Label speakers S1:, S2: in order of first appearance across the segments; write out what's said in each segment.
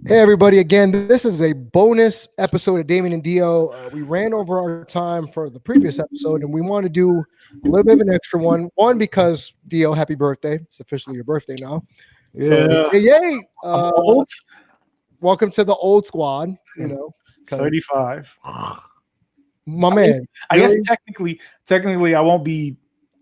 S1: Hey everybody, again, this is a bonus episode of Damien and Dio. We ran over our time for the previous episode and we want to do a little bit of an extra one. One, because Dio, happy birthday. It's officially your birthday now. So,
S2: Yeah,
S1: yay.
S2: I'm old.
S1: Welcome to the old squad, you know.
S2: 35.
S1: My man.
S2: I guess
S1: really?
S2: technically I won't be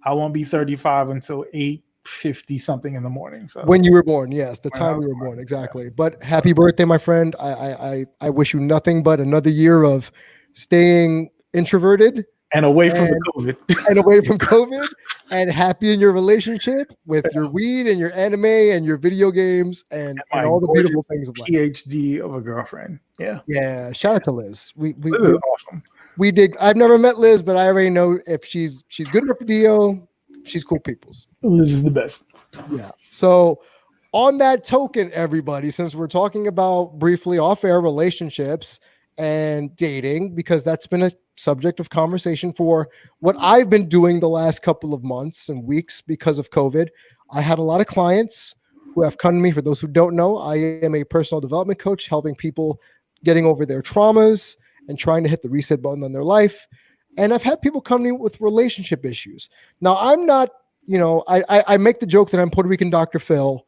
S2: 35 until 8:50 something in the morning. So
S1: When you were born, yes, the
S2: When
S1: time
S2: I was
S1: you were
S2: born,
S1: born, exactly. But happy birthday, my friend. I wish you nothing but another year of staying introverted
S2: and away from the
S1: And-
S2: COVID.
S1: and away from COVID and happy in your relationship with your weed and your anime and your video games and
S2: My
S1: all the beautiful
S2: gorgeous
S1: things of life.
S2: PhD of a girlfriend. Yeah.
S1: Yeah, shout out to Liz.
S2: This is awesome.
S1: We dig. I've never met Liz, but I already know if she's good enough for Dio, she's cool peoples.
S2: Liz is the best.
S1: Yeah. So on that token, everybody, since we're talking about briefly off-air relationships and dating, because that's been a subject of conversation for what I've been doing the last couple of months and weeks because of COVID. I had a lot of clients who have come to me. For those who don't know, I am a personal development coach helping people getting over their traumas and trying to hit the reset button on their life. And I've had people come to me with relationship issues. Now, I'm not, I make the joke that I'm Puerto Rican Dr. Phil.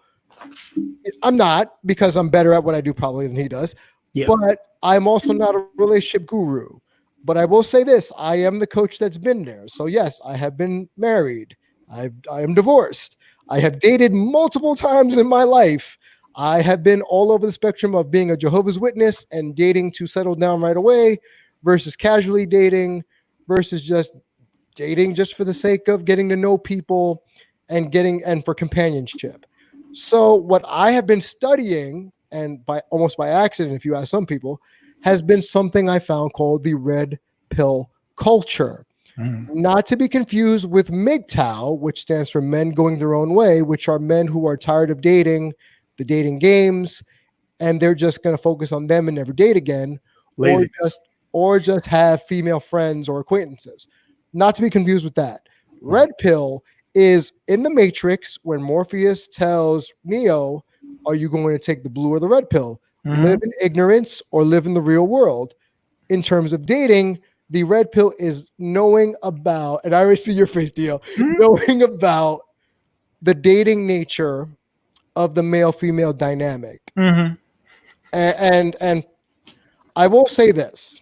S1: I'm not, because I'm better at what I do probably than he does.
S2: Yeah.
S1: But I'm also not a relationship guru. But I will say this, I am the coach that's been there. So yes, I have been married. I am divorced. I have dated multiple times in my life. I have been all over the spectrum of being a Jehovah's Witness and dating to settle down right away versus casually dating versus just dating just for the sake of getting to know people and for companionship. So what I have been studying, and almost by accident, if you ask some people, has been something I found called the red pill culture. Not to be confused with MGTOW, which stands for men going their own way, which are men who are tired of dating, the dating games, and they're just going to focus on them and never date again, or just have female friends or acquaintances. Not to be confused with that. Red pill is in the Matrix when Morpheus tells Neo, are you going to take the blue or the red pill? Live in ignorance or live in the real world. In terms of dating, the red pill is knowing about, and I already see your face, Dio, knowing about the dating nature of the male-female dynamic. And I will say this.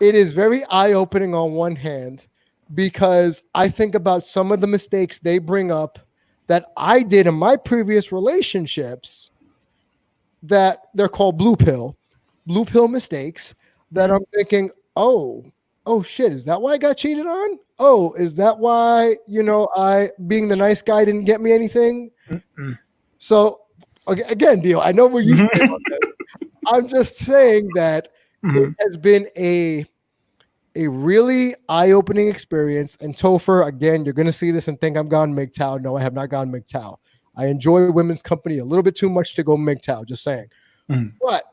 S1: It is very eye-opening on one hand because I think about some of the mistakes they bring up that I did in my previous relationships that they're called blue pill mistakes that I'm thinking, oh shit, is that why I got cheated on? Oh, is that why, I being the nice guy didn't get me anything? So again, Dio, I know we're used to it. I'm just saying that it has been a really eye-opening experience. And Topher, again, you're going to see this and think I'm gone MGTOW. No, I have not gone MGTOW. I enjoy women's company a little bit too much to go MGTOW, just saying. But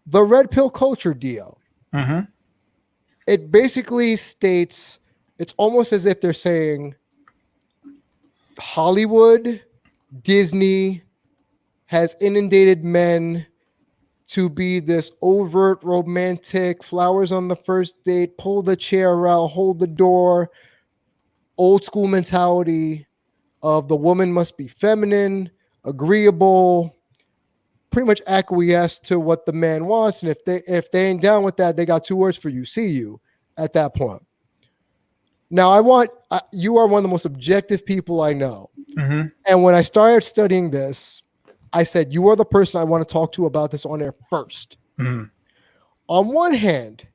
S1: the red pill culture, Dio, it basically states, it's almost as if they're saying Hollywood, Disney has inundated men to be this overt romantic, flowers on the first date, pull the chair out, hold the door, old school mentality of the woman must be feminine, agreeable, pretty much acquiesce to what the man wants. And if they ain't down with that, they got two words for you: see you at that point. Now, you are one of the most objective people I know. And when I started studying this, I said, you are the person I want to talk to about this on air first. On one hand,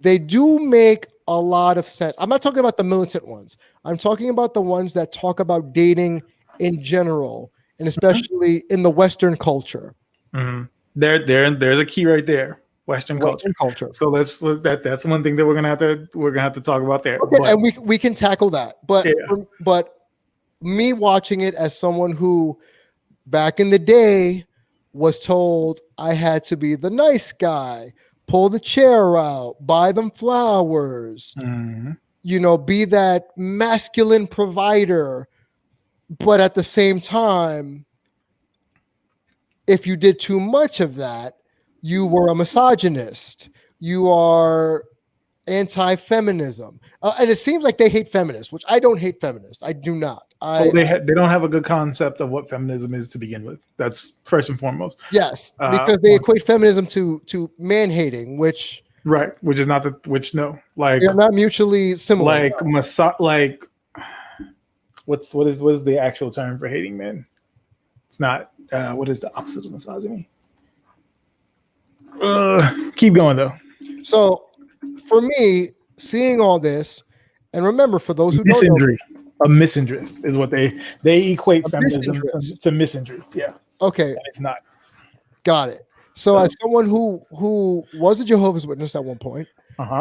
S1: they do make a lot of sense. I'm not talking about the militant ones. I'm talking about the ones that talk about dating in general, and especially in the Western culture.
S2: There's a key right there. Western
S1: culture.
S2: So let's look that's one thing that we're gonna have to talk about there.
S1: Okay, and we can tackle that. But me watching it as someone who back in the day was told I had to be the nice guy, pull the chair out, buy them flowers, be that masculine provider. But at the same time, if you did too much of that, you were a misogynist. You are anti-feminism. And it seems like they hate feminists, which I don't hate feminists. I do not.
S2: They don't have a good concept of what feminism is to begin with. That's first and foremost.
S1: Yes, because they equate feminism to man-hating, which
S2: is not like
S1: they're not mutually similar.
S2: Like what is the actual term for hating men? It's not what is the opposite of misogyny? Keep going though.
S1: So for me, seeing all this, and remember, for those who don't know,
S2: a misandrist is what they equate feminism to misandry. Yeah.
S1: Okay.
S2: And it's not.
S1: Got it. So as someone who was a Jehovah's Witness at one point,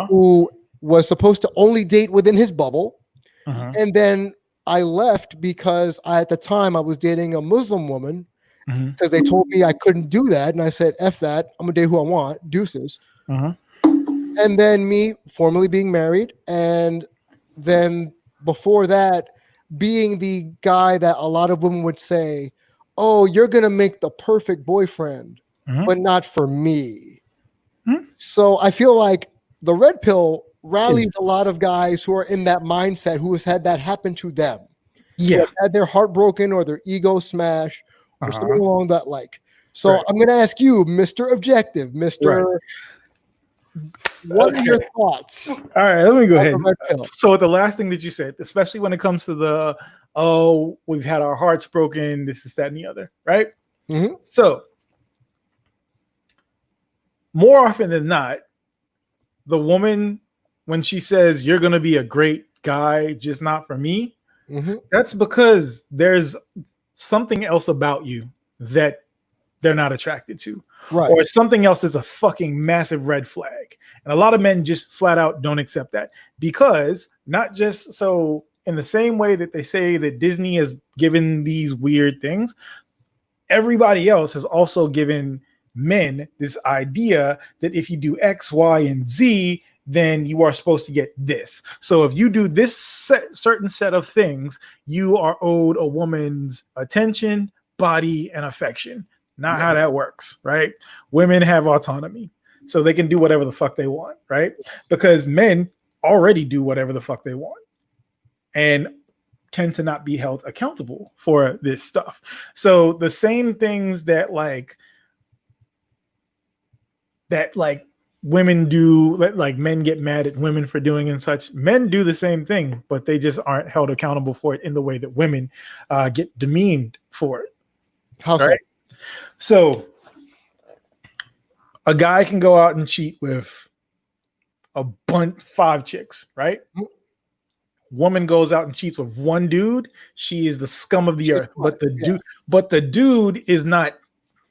S1: who was supposed to only date within his bubble, and then I left because at the time I was dating a Muslim woman because they told me I couldn't do that, and I said, "F that! I'm gonna date who I want, deuces." And then me formally being married, and then before that, being the guy that a lot of women would say, "Oh, you're gonna make the perfect boyfriend." But not for me. So I feel like the red pill rallies a lot of guys who are in that mindset, who has had that happen to them.
S2: Yeah.
S1: Who have had their heart broken or their ego smashed or something along that like. So I'm going to ask you, Mr. Objective, Mr. What are your thoughts?
S2: All right, let me go ahead. So the last thing that you said, especially when it comes to we've had our hearts broken, this is that and the other, right? So more often than not, the woman, when she says you're going to be a great guy, just not for me, that's because there's something else about you that they're not attracted to, or something else is a fucking massive red flag. And a lot of men just flat out don't accept that, because not just so in the same way that they say that Disney has given these weird things, everybody else has also given men this idea that if you do X, Y, and Z, then you are supposed to get this. So if you do this certain set of things, you are owed a woman's attention, body, and affection. Not how that works, right? Women have autonomy, so they can do whatever the fuck they want, right? Because men already do whatever the fuck they want and tend to not be held accountable for this stuff. So the same things that women do, like men get mad at women for doing and such, men do the same thing, but they just aren't held accountable for it in the way that women get demeaned for it.
S1: How
S2: right? So a guy can go out and cheat with a bunch, 5 chicks, right? Woman goes out and cheats with one dude, she is the scum of the earth. But the dude is not,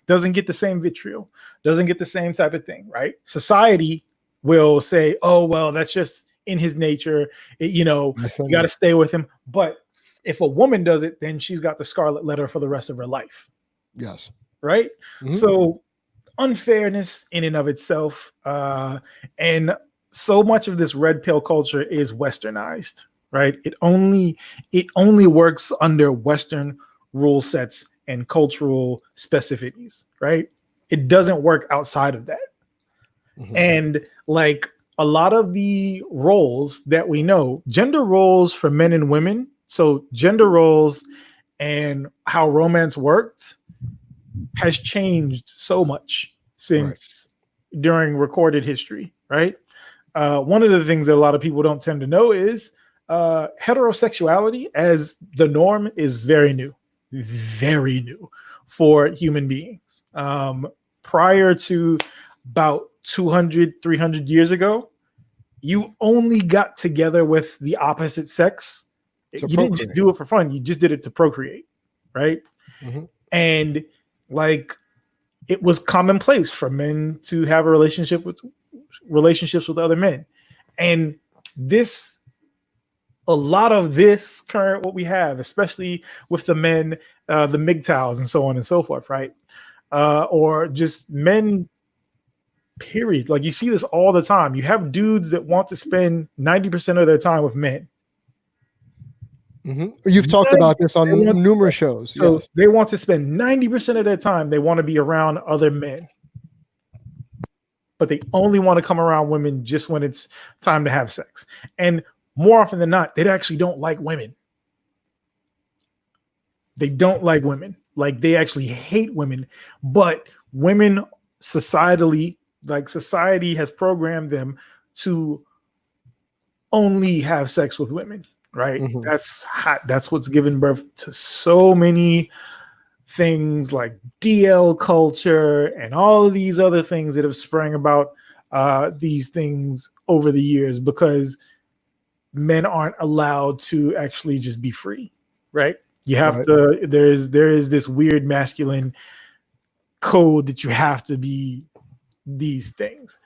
S2: doesn't get the same vitriol, doesn't get the same type of thing, right? Society will say, oh, well, that's just in his nature. You got to stay with him. But if a woman does it, then she's got the scarlet letter for the rest of her life.
S1: Yes.
S2: Right? So unfairness in and of itself. And so much of this red pill culture is westernized, right? It only works under Western rule sets and cultural specificities, right? It doesn't work outside of that. And like a lot of the roles that we know, gender roles for men and women, so gender roles and how romance worked has changed so much since during recorded history, right? One of the things that a lot of people don't tend to know is heterosexuality as the norm is very new for human beings. Prior to about 200, 300 years ago, you only got together with the opposite sex. You didn't just do it for fun. You just did it to procreate, right? And like it was commonplace for men to have relationships with other men. And a lot of this current, what we have, especially with the men, the MGTOWs and so on and so forth, right? Or just men, period. Like you see this all the time. You have dudes that want to spend 90% of their time with men.
S1: You've talked about this on
S2: They want to-
S1: numerous shows.
S2: So
S1: Yes.
S2: they want to spend 90% of their time, they want to be around other men. But they only want to come around women just when it's time to have sex. And more often than not, they actually don't like women. They don't like women. Like they actually hate women. But women societally, like society has programmed them to only have sex with women, right?
S1: Mhm.
S2: That's what's given birth to so many things like DL culture and all of these other things that have sprung about these things over the years, because men aren't allowed to actually just be free, right? You have
S1: Right.
S2: to, there is this weird masculine code that you have to be these things.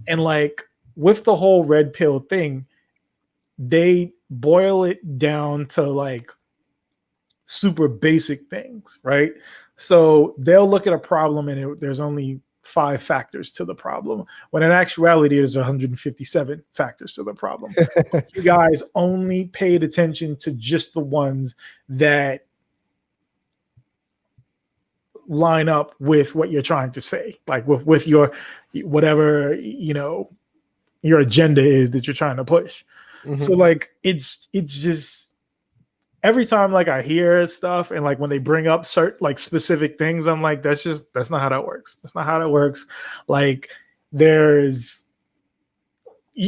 S2: And like with the whole red pill thing, they boil it down to like super basic things, right? So they'll look at a problem and there's only 5 factors to the problem, when in actuality there's 157 factors to the problem. You guys only paid attention to just the ones that line up with what you're trying to say, like with your whatever, you know, your agenda is that you're trying to push. So like it's just every time like I hear stuff and like when they bring up certain like specific things, I'm like, that's not how that works. That's not how that works. Like you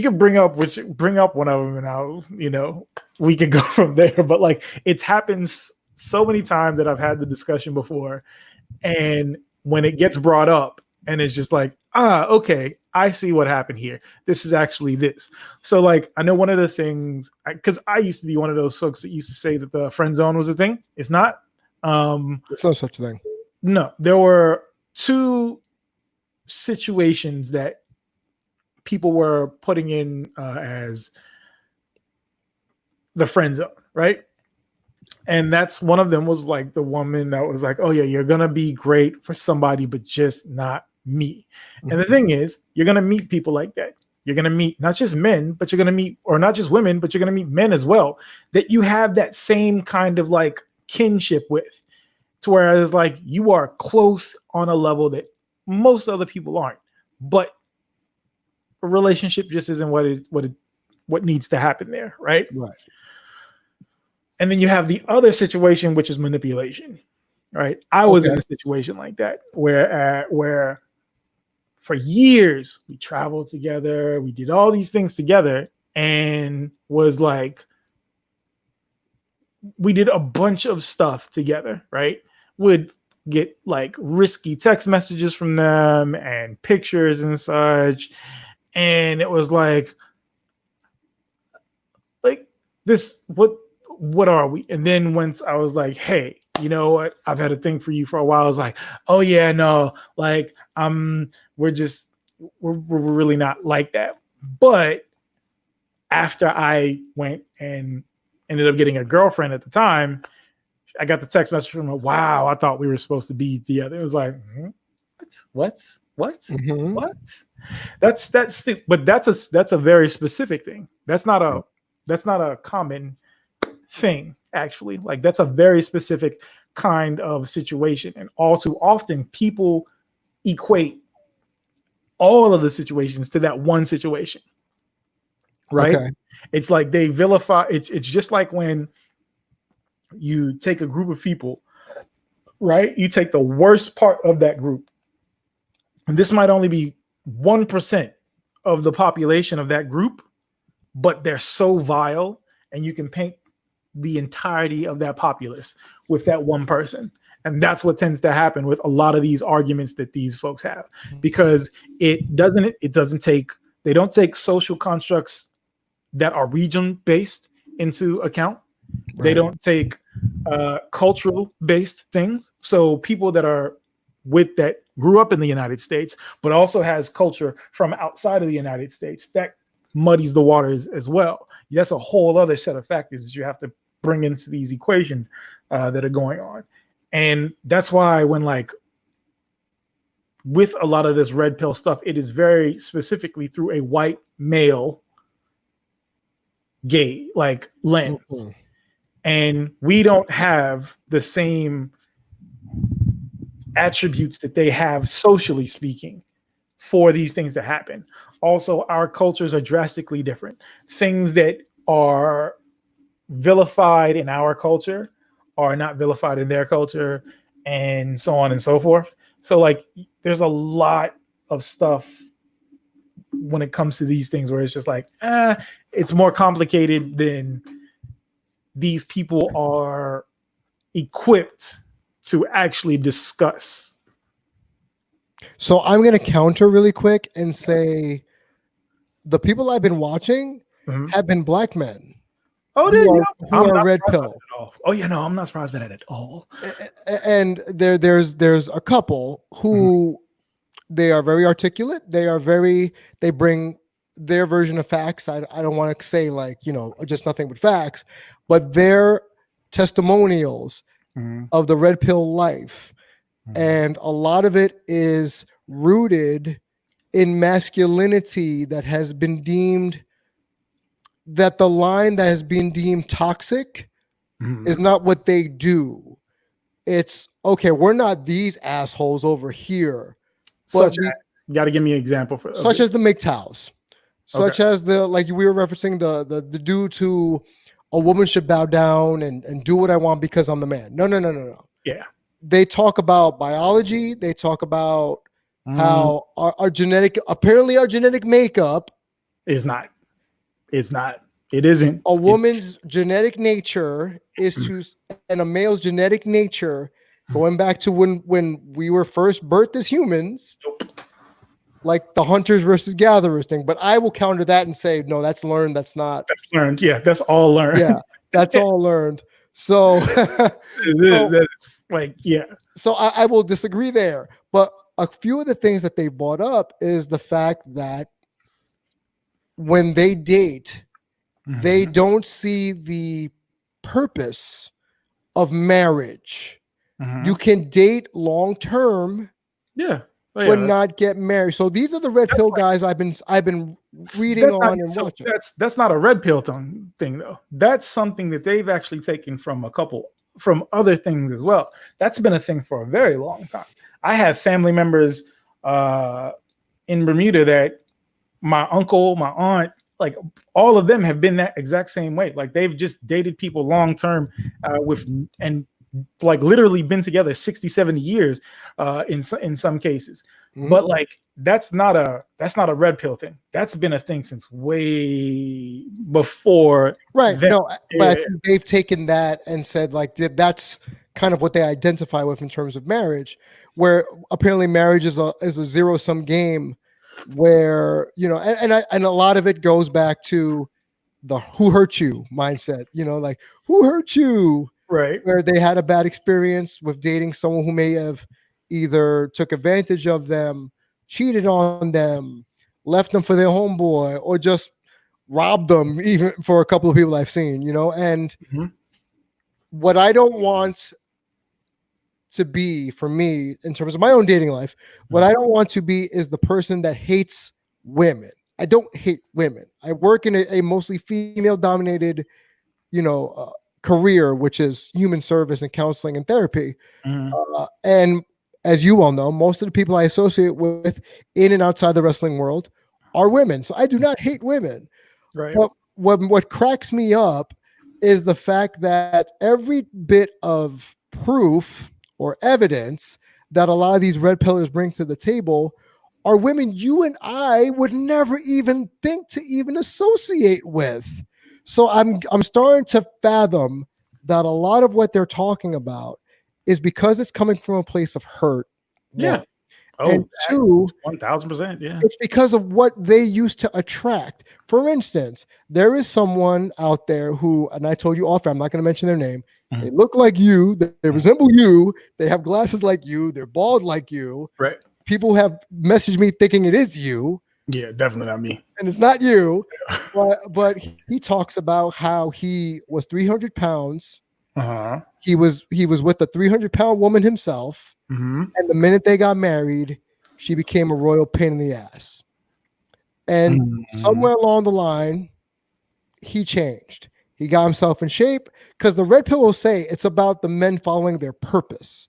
S2: can bring up one of them and I'll, you know, we can go from there. But like it's happens so many times that I've had the discussion before, and when it gets brought up and it's just like, okay, I see what happened here. This is actually this. So like, I know one of the things, because I used to be one of those folks that used to say that the friend zone was a thing. It's not.
S1: It's no such thing.
S2: No, there were 2 situations that people were putting in as the friend zone, right? And that's one of them was like the woman that was like, oh yeah, you're gonna be great for somebody, but just not me. And the thing is, you're gonna meet people like that. You're gonna meet not just men, but you're gonna meet, or not just women, but you're gonna meet men as well, that you have that same kind of like kinship with, to where it's like you are close on a level that most other people aren't. But a relationship just isn't what needs to happen there, right?
S1: Right.
S2: And then you have the other situation, which is manipulation, right? I was in a situation like that where for years we traveled together, we did all these things together, and was like, we did a bunch of stuff together, right? Would get like risky text messages from them and pictures and such. And it was like this, what are we? And then once I was like, hey, you know what? I've had a thing for you for a while. I was like, oh yeah, no, like we're really not like that. But after I went and ended up getting a girlfriend at the time, I got the text message from her. Wow, I thought we were supposed to be together. It was like, what? That's stupid. But that's a very specific thing. That's not a common thing, actually. Like that's a very specific kind of situation, and all too often people equate all of the situations to that one situation, right? Okay. It's like they vilify. It's just like when you take a group of people, right? You take the worst part of that group, and this might only be 1% of the population of that group, but they're so vile, and you can paint the entirety of that populace with that one person. And that's what tends to happen with a lot of these arguments that these folks have, because they don't take social constructs that are region based into account. Right. They don't take cultural based things. So people that are that grew up in the United States, but also has culture from outside of the United States, that muddies the waters as well. That's a whole other set of factors that you have to bring into these equations that are going on. And that's why when like with a lot of this red pill stuff, it is very specifically through a white male gay like lens. and we don't have the same attributes that they have socially speaking for these things to happen. Also, our cultures are drastically different. Things that are vilified in our culture are not vilified in their culture, and so on and so forth. So like there's a lot of stuff when it comes to these things where it's just like it's more complicated than these people are equipped to actually discuss.
S1: So I'm going to counter really quick and say the people I've been watching have been black men.
S2: Oh,
S1: who are red pill.
S2: Oh yeah, no, I'm not surprised by that at all.
S1: And there's a couple who they are very articulate. They bring their version of facts. I don't want to say like, just nothing but facts, but their testimonials of the red pill life. And a lot of it is rooted in masculinity that has been deemed that the line that has been deemed toxic is not what they do. It's okay. We're not these assholes over here.
S2: Such as, you got to give me an example for
S1: such as the MGTOWs, such as the, like we were referencing the dude to a woman should bow down and do what I want because I'm the man. No.
S2: Yeah.
S1: They talk about biology. They talk about how our genetic makeup
S2: is not. It's not. It isn't.
S1: A woman's genetic nature is to, and a male's genetic nature, going back to when we were first birthed as humans, like the hunters versus gatherers thing. But I will counter that and say, no, that's learned. That's not.
S2: That's learned. Yeah, that's all learned.
S1: Yeah, that's all learned. So,
S2: that's like, yeah.
S1: So I will disagree there. But a few of the things that they brought up is the fact that when they date, they don't see the purpose of marriage. You can date long term, but not get married. So these are the red pill guys I've been reading on and watching.
S2: That's not a red pill thing though. That's something that they've actually taken from other things as well. That's been a thing for a very long time. I have family members in Bermuda that my uncle, my aunt, like all of them have been that exact same way. Like they've just dated people long term and like literally been together 60, 70 years in some cases. But like that's not a red pill thing. That's been a thing since way before.
S1: Right. No, but I think they've taken that and said like that's kind of what they identify with in terms of marriage, where apparently marriage is a zero-sum game. Where and a lot of it goes back to the who hurt you mindset, like who hurt you,
S2: right?
S1: Where they had a bad experience with dating someone who may have either took advantage of them, cheated on them, left them for their homeboy, or just robbed them, even for a couple of people I've seen, and what I don't want to be for me in terms of my own dating life, what I don't want to be is the person that hates women. I don't hate women. I work in a mostly female dominated, career, which is human service and counseling and therapy. And as you all know, most of the people I associate with in and outside the wrestling world are women. So I do not hate women.
S2: Right.
S1: But what cracks me up is the fact that every bit of proof or evidence that a lot of these red pillars bring to the table are women you and I would never even think to even associate with. So I'm starting to fathom that a lot of what they're talking about is because it's coming from a place of hurt.
S2: Yeah.
S1: And two,
S2: 1000%. Yeah.
S1: It's because of what they used to attract. For instance, there is someone out there who, and I told you off, I'm not going to mention their name. They look like you. They resemble you. They have glasses like you. They're bald like you.
S2: Right.
S1: People have messaged me thinking it is you.
S2: Yeah, definitely not me.
S1: And it's not you. But he talks about how he was 300 pounds. He was with a 300-pound woman himself. And the minute they got married, she became a royal pain in the ass. And somewhere along the line, he changed. He got himself in shape because the red pill will say it's about the men following their purpose.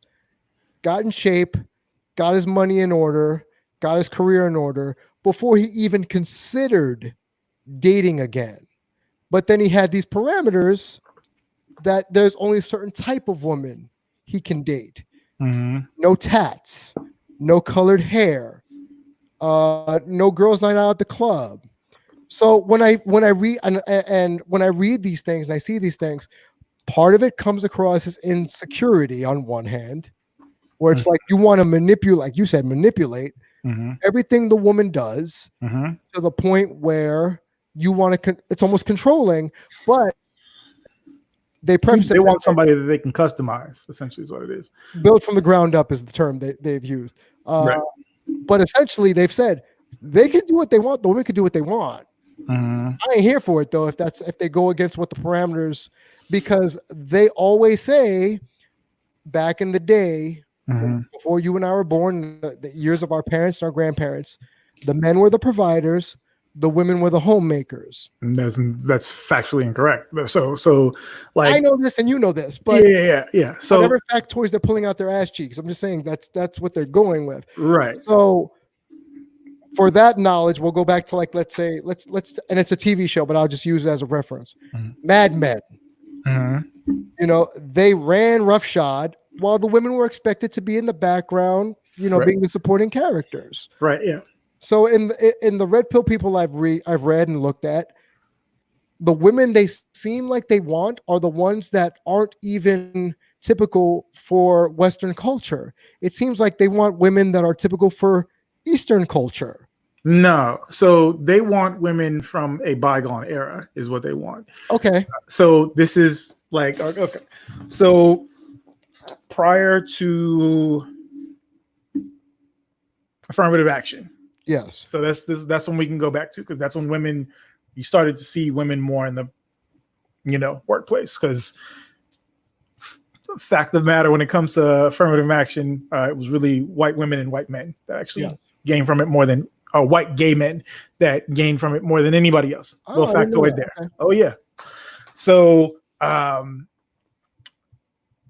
S1: Got in shape, got his money in order, got his career in order before he even considered dating again. But then he had these parameters that there's only a certain type of woman he can date. No tats, no colored hair, no girls' night out at the club. So when I read and when I read these things and I see these things, part of it comes across as insecurity on one hand, where it's like you want to manipulate, like you said, manipulate everything the woman does to the point where you want to. It's almost controlling, but they preface
S2: they want somebody that they can customize. Essentially, is what it is.
S1: Build from the ground up is the term they've used.
S2: Right.
S1: But essentially, they've said they can do what they want. The women can do what they want. I ain't here for it though. If they go against what the parameters, because they always say back in the day, before you and I were born, the years of our parents and our grandparents, the men were the providers, the women were the homemakers.
S2: That's factually incorrect. So like
S1: I know this and you know this, but
S2: yeah. So
S1: whatever factoids they're pulling out their ass cheeks. I'm just saying that's what they're going with.
S2: Right.
S1: So for that knowledge, we'll go back to like let's and it's a TV show, but I'll just use it as a reference. Mad Men. You know, they ran roughshod while the women were expected to be in the background, you know, being the supporting characters.
S2: Right. Yeah.
S1: So in the red pill people I've read and looked at, the women they seem like they want are the ones that aren't even typical for Western culture. It seems like they want women that are typical for Eastern culture.
S2: No. So they want women from a bygone era is what they want.
S1: Okay.
S2: So this is like, okay. So prior to affirmative action.
S1: Yes.
S2: So that's when we can go back to, because that's when you started to see women more in the, workplace. Because fact of the matter, when it comes to affirmative action, it was really white women and white men that actually gained from it more than white gay men that gained from it more than anybody else. Little factoid there. Okay. Oh yeah. So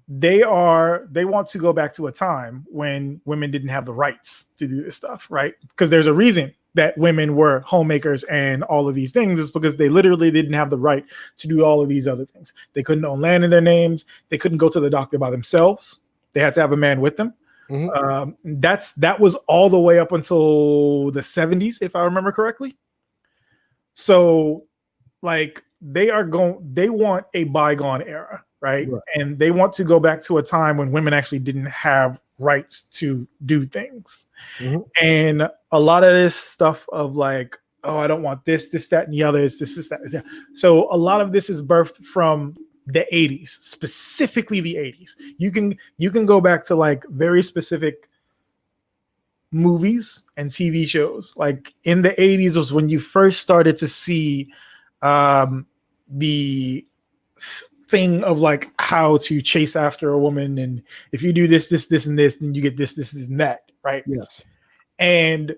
S2: they want to go back to a time when women didn't have the rights to do this stuff, right? Because there's a reason that women were homemakers and all of these things is because they literally didn't have the right to do all of these other things. They couldn't own land in their names. They couldn't go to the doctor by themselves. They had to have a man with them. That was all the way up until the 70s, if I remember correctly. So like they want a bygone era, right? And they want to go back to a time when women actually didn't have rights to do things. And a lot of this stuff of like, oh, I don't want this, that, and the other is this, that. So a lot of this is birthed from the 80s, specifically the 80s. You can go back to like very specific movies and TV shows. Like in the 80s was when you first started to see the thing of like how to chase after a woman, and if you do this, and this, then you get this, and that, right?
S1: Yes.
S2: And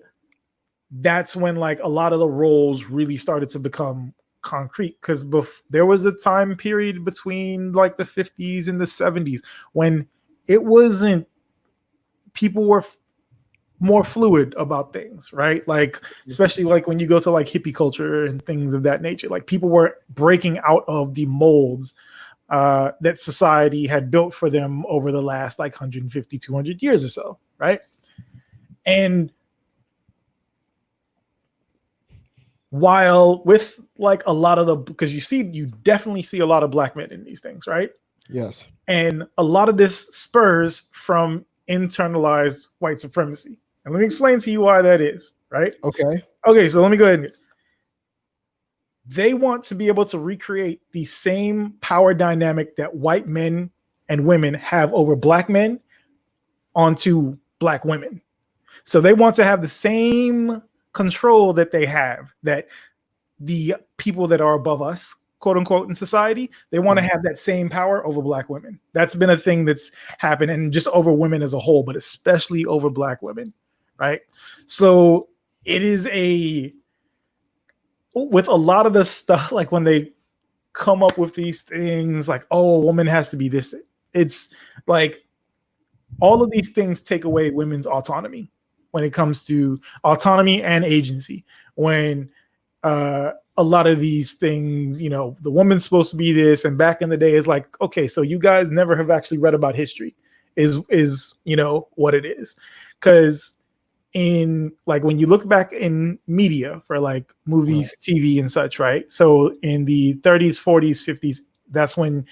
S2: that's when like a lot of the roles really started to become concrete, because there was a time period between like the 50s and the 70s when it wasn't, people were more fluid about things, right? Like especially like when you go to like hippie culture and things of that nature, like people were breaking out of the molds that society had built for them over the last like 150, 200 years or so, right? And while with like a lot of because you definitely see a lot of black men in these things, right?
S1: Yes.
S2: And a lot of this spurs from internalized white supremacy. And let me explain to you why that is, right? Okay, so let me go ahead and they want to be able to recreate the same power dynamic that white men and women have over black men onto black women. So they want to have the same control that they have, that the people that are above us, quote unquote, in society, they want to have that same power over black women. That's been a thing that's happened, and just over women as a whole, but especially over black women, right? So it is with a lot of the stuff, like when they come up with these things like, oh, a woman has to be this. It's like all of these things take away women's autonomy when it comes to autonomy and agency. When a lot of these things, you know, the woman's supposed to be this, and back in the day, it's like, okay, so you guys never have actually read about history, is you know what it is, because in like when you look back in media for like movies, right, TV and such, right? So in the 30s, 40s, 50s, that's when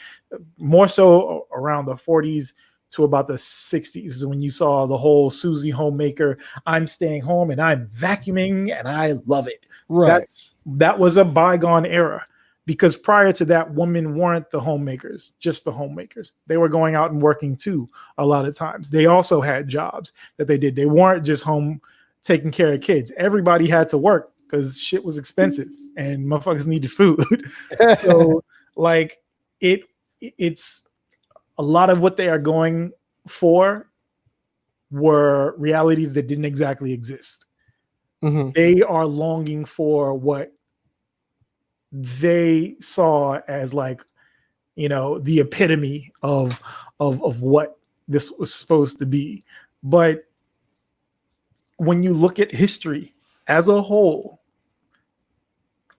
S2: more so around the 40s to about the 60s is when you saw the whole Susie homemaker, I'm staying home and I'm vacuuming and I love it.
S1: Right.
S2: That was a bygone era, because prior to that, women weren't the homemakers, just the homemakers. They were going out and working too a lot of times. They also had jobs that they did. They weren't just home taking care of kids. Everybody had to work because shit was expensive and motherfuckers needed food. So like it's a lot of what they are going for were realities that didn't exactly exist. Mm-hmm. They are longing for what they saw as like, you know, the epitome of what this was supposed to be. But when you look at history as a whole,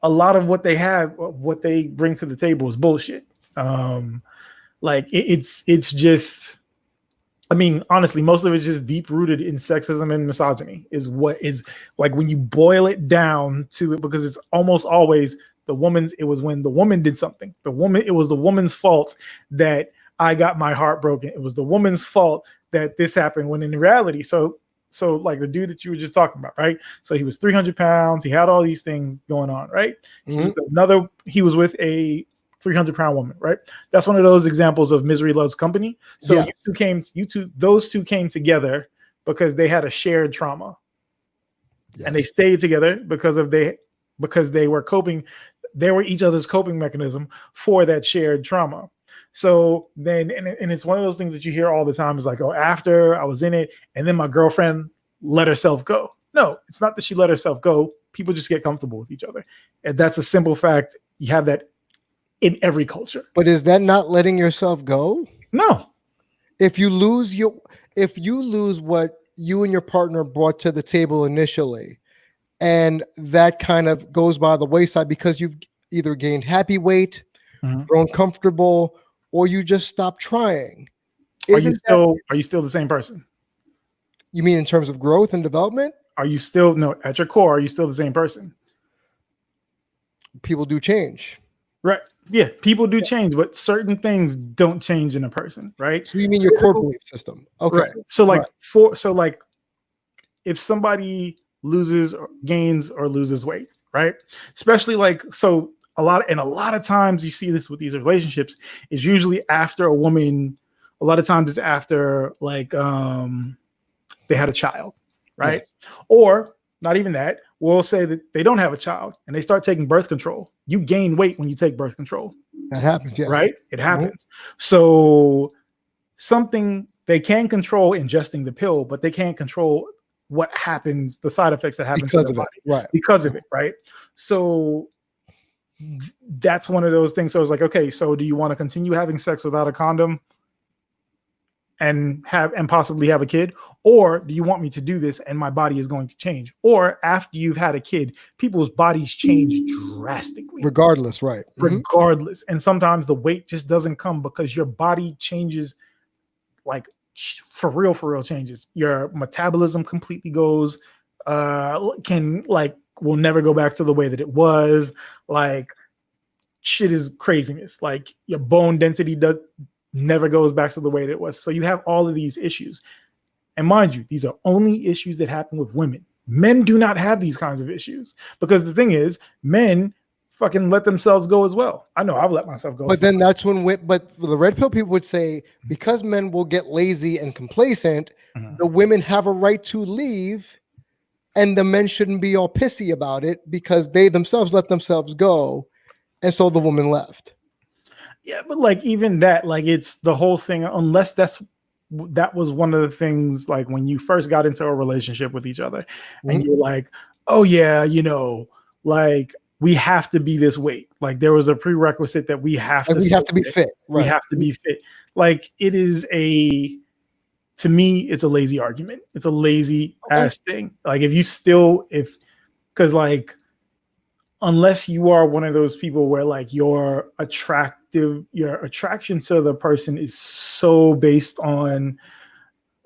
S2: a lot of what they have, what they bring to the table is bullshit. Like it's just, I mean, honestly, most of it's just deep rooted in sexism and misogyny is what is like when you boil it down to it, because it's almost always it was when the woman did something. It was the woman's fault that I got my heart broken. It was the woman's fault that this happened, when in reality, so like the dude that you were just talking about, right? So he was 300 pounds. He had all these things going on, right? Mm-hmm. He was with a 300-pound woman, right? That's one of those examples of misery loves company. So yeah. Those two came together because they had a shared trauma. Yes. And they stayed together because they were coping. They were each other's coping mechanism for that shared trauma. So then, and it's one of those things that you hear all the time is like, oh, after I was in it, and then my girlfriend let herself go. No, it's not that she let herself go. People just get comfortable with each other. And that's a simple fact. You have that in every culture.
S1: But is that not letting yourself go?
S2: No.
S1: If you lose what you and your partner brought to the table initially, and that kind of goes by the wayside because you've either gained happy weight, mm-hmm. grown comfortable, or you just stop trying.
S2: Are you still the same person?
S1: You mean in terms of growth and development?
S2: At your core, are you still the same person?
S1: People do change.
S2: Right. Yeah, people do change, but certain things don't change in a person, right?
S1: So you mean your core belief system. Okay.
S2: Right. So like if somebody loses or gains or loses weight, right? Especially like, so a lot of times you see this with these relationships is usually after a woman, a lot of times it's after like they had a child, right? Yes. Or not even that, we'll say that they don't have a child and they start taking birth control. You gain weight when you take birth control.
S1: That happens, yes.
S2: Right? It happens. Mm-hmm. So something they can control ingesting the pill, but they can't control what happens, the side effects that happen to the body,
S1: right?
S2: Because of it, right? So that's one of those things. So it's like, okay, so do you want to continue having sex without a condom and possibly have a kid, or do you want me to do this and my body is going to change? Or after you've had a kid, people's bodies change drastically,
S1: regardless, right?
S2: Regardless, and sometimes the weight just doesn't come because your body changes, like for real changes. Your metabolism completely goes, will never go back to the way that it was. Like shit is craziness. Like your bone density never goes back to the way that it was. So you have all of these issues. And mind you, these are only issues that happen with women. Men do not have these kinds of issues because the thing is, men fucking let themselves go as well. I know I've let myself go.
S1: But then that's when, but the red pill people would say, because men will get lazy and complacent, mm-hmm. the women have a right to leave and the men shouldn't be all pissy about it because they themselves let themselves go. And so the woman left.
S2: Yeah, but like even that, like it's the whole thing, unless that was one of the things, like when you first got into a relationship with each other, mm-hmm. and you're like, oh yeah, you know, like we have to be this weight. Like there was a prerequisite that we have to.
S1: We have to be fit. Right.
S2: We have to be fit. Like it is to me, it's a lazy argument. It's a lazy ass thing. Like because like, unless you are one of those people where like your attraction to the person is so based on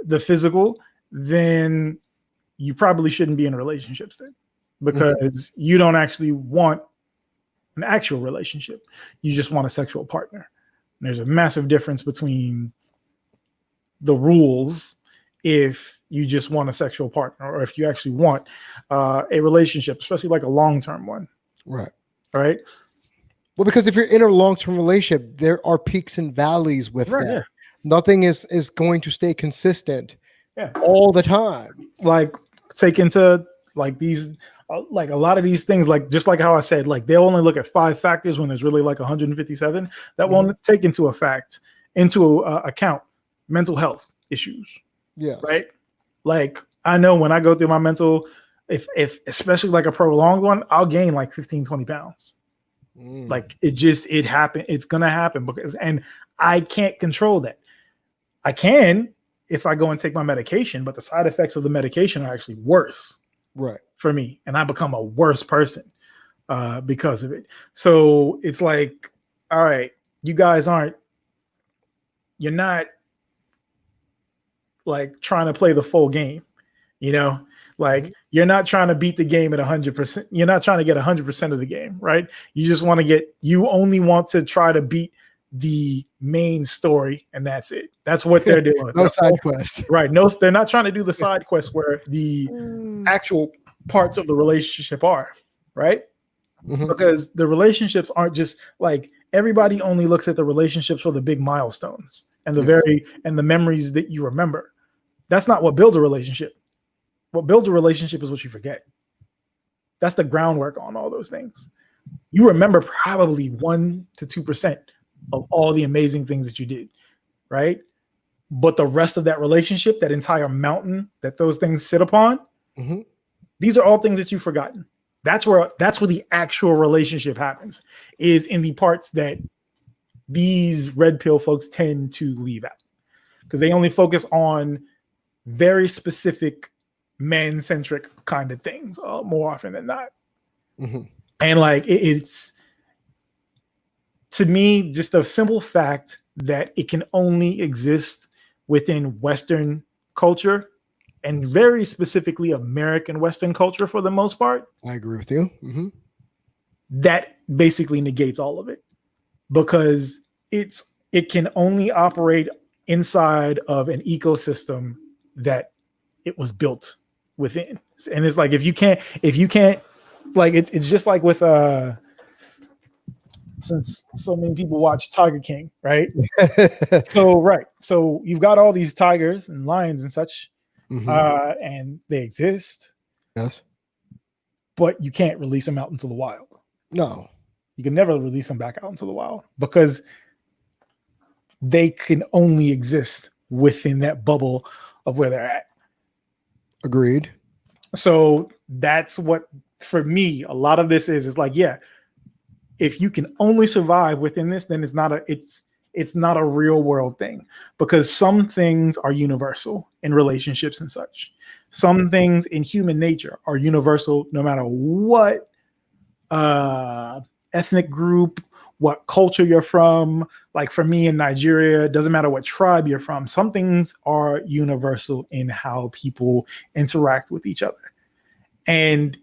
S2: the physical, then you probably shouldn't be in relationships then, because you don't actually want an actual relationship. You just want a sexual partner. And there's a massive difference between the rules if you just want a sexual partner or if you actually want a relationship, especially like a long-term one.
S1: Right.
S2: Right.
S1: Well, because if you're in a long-term relationship, there are peaks and valleys with that. Yeah. Nothing is going to stay consistent all the time.
S2: Like take into like these, like a lot of these things, like just like how I said, like they'll only look at 5 factors when there's really like 157. That won't take into account mental health issues.
S1: Yeah.
S2: Right. Like I know when I go through my mental, if especially like a prolonged one, I'll gain like 15, 20 pounds. Like it happened. It's going to happen and I can't control that. I can if I go and take my medication, but the side effects of the medication are actually worse.
S1: Right.
S2: For me. And I become a worse person because of it. So it's like, all right, you guys you're not like trying to play the full game, like you're not trying to beat the game at 100%. You're not trying to get 100% of the game, right? You only want to try to beat the main story, and that's it. That's what they're doing.
S1: No side quest.
S2: Right. No, they're not trying to do the side quest where the actual parts of the relationship are, right? Because the relationships aren't just like everybody only looks at the relationships for the big milestones and the memories that you remember. That's not what builds a relationship. What builds a relationship is what you forget. That's the groundwork on all those things. You remember probably 1% to 2% of all the amazing things that you did, right? But the rest of that relationship, that entire mountain that those things sit upon, these are all things that you've forgotten. That's where the actual relationship happens, is in the parts that these red pill folks tend to leave out, because they only focus on very specific man-centric kind of things more often than not. And like it's, to me, just a simple fact that it can only exist within Western culture, and very specifically American Western culture for the most part.
S1: I agree with you.
S2: That basically negates all of it, because it can only operate inside of an ecosystem that it was built within. And it's like if you can't like it's just like with since so many people watch Tiger King, right? So you've got all these tigers and lions and such, and they exist.
S1: Yes.
S2: But you can't release them out into the wild.
S1: No.
S2: You can never release them back out into the wild, because they can only exist within that bubble of where they're at.
S1: Agreed.
S2: So that's what, for me, a lot of this is like, if you can only survive within this, then it's not a real world thing, because some things are universal in relationships and such. Some things in human nature are universal, no matter what ethnic group, what culture you're from. Like for me in Nigeria, it doesn't matter what tribe you're from. Some things are universal in how people interact with each other. And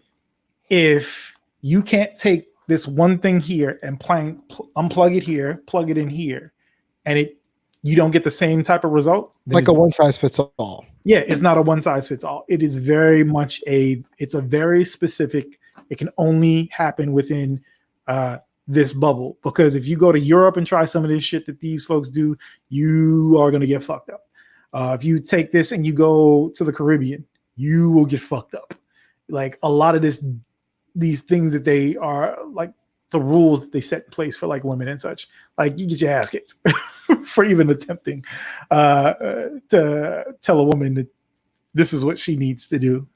S2: if you can't take this one thing here and unplug it here, plug it in here, and you don't get the same type of result.
S1: Like a one size fits all.
S2: Yeah, it's not a one size fits all. It is very much it's a very specific, it can only happen within this bubble. Because if you go to Europe and try some of this shit that these folks do, you are going to get fucked up. If you take this and you go to the Caribbean, you will get fucked up. Like a lot of these things that they are like the rules that they set in place for like women and such, like you get your ass kicked for even attempting to tell a woman that this is what she needs to do.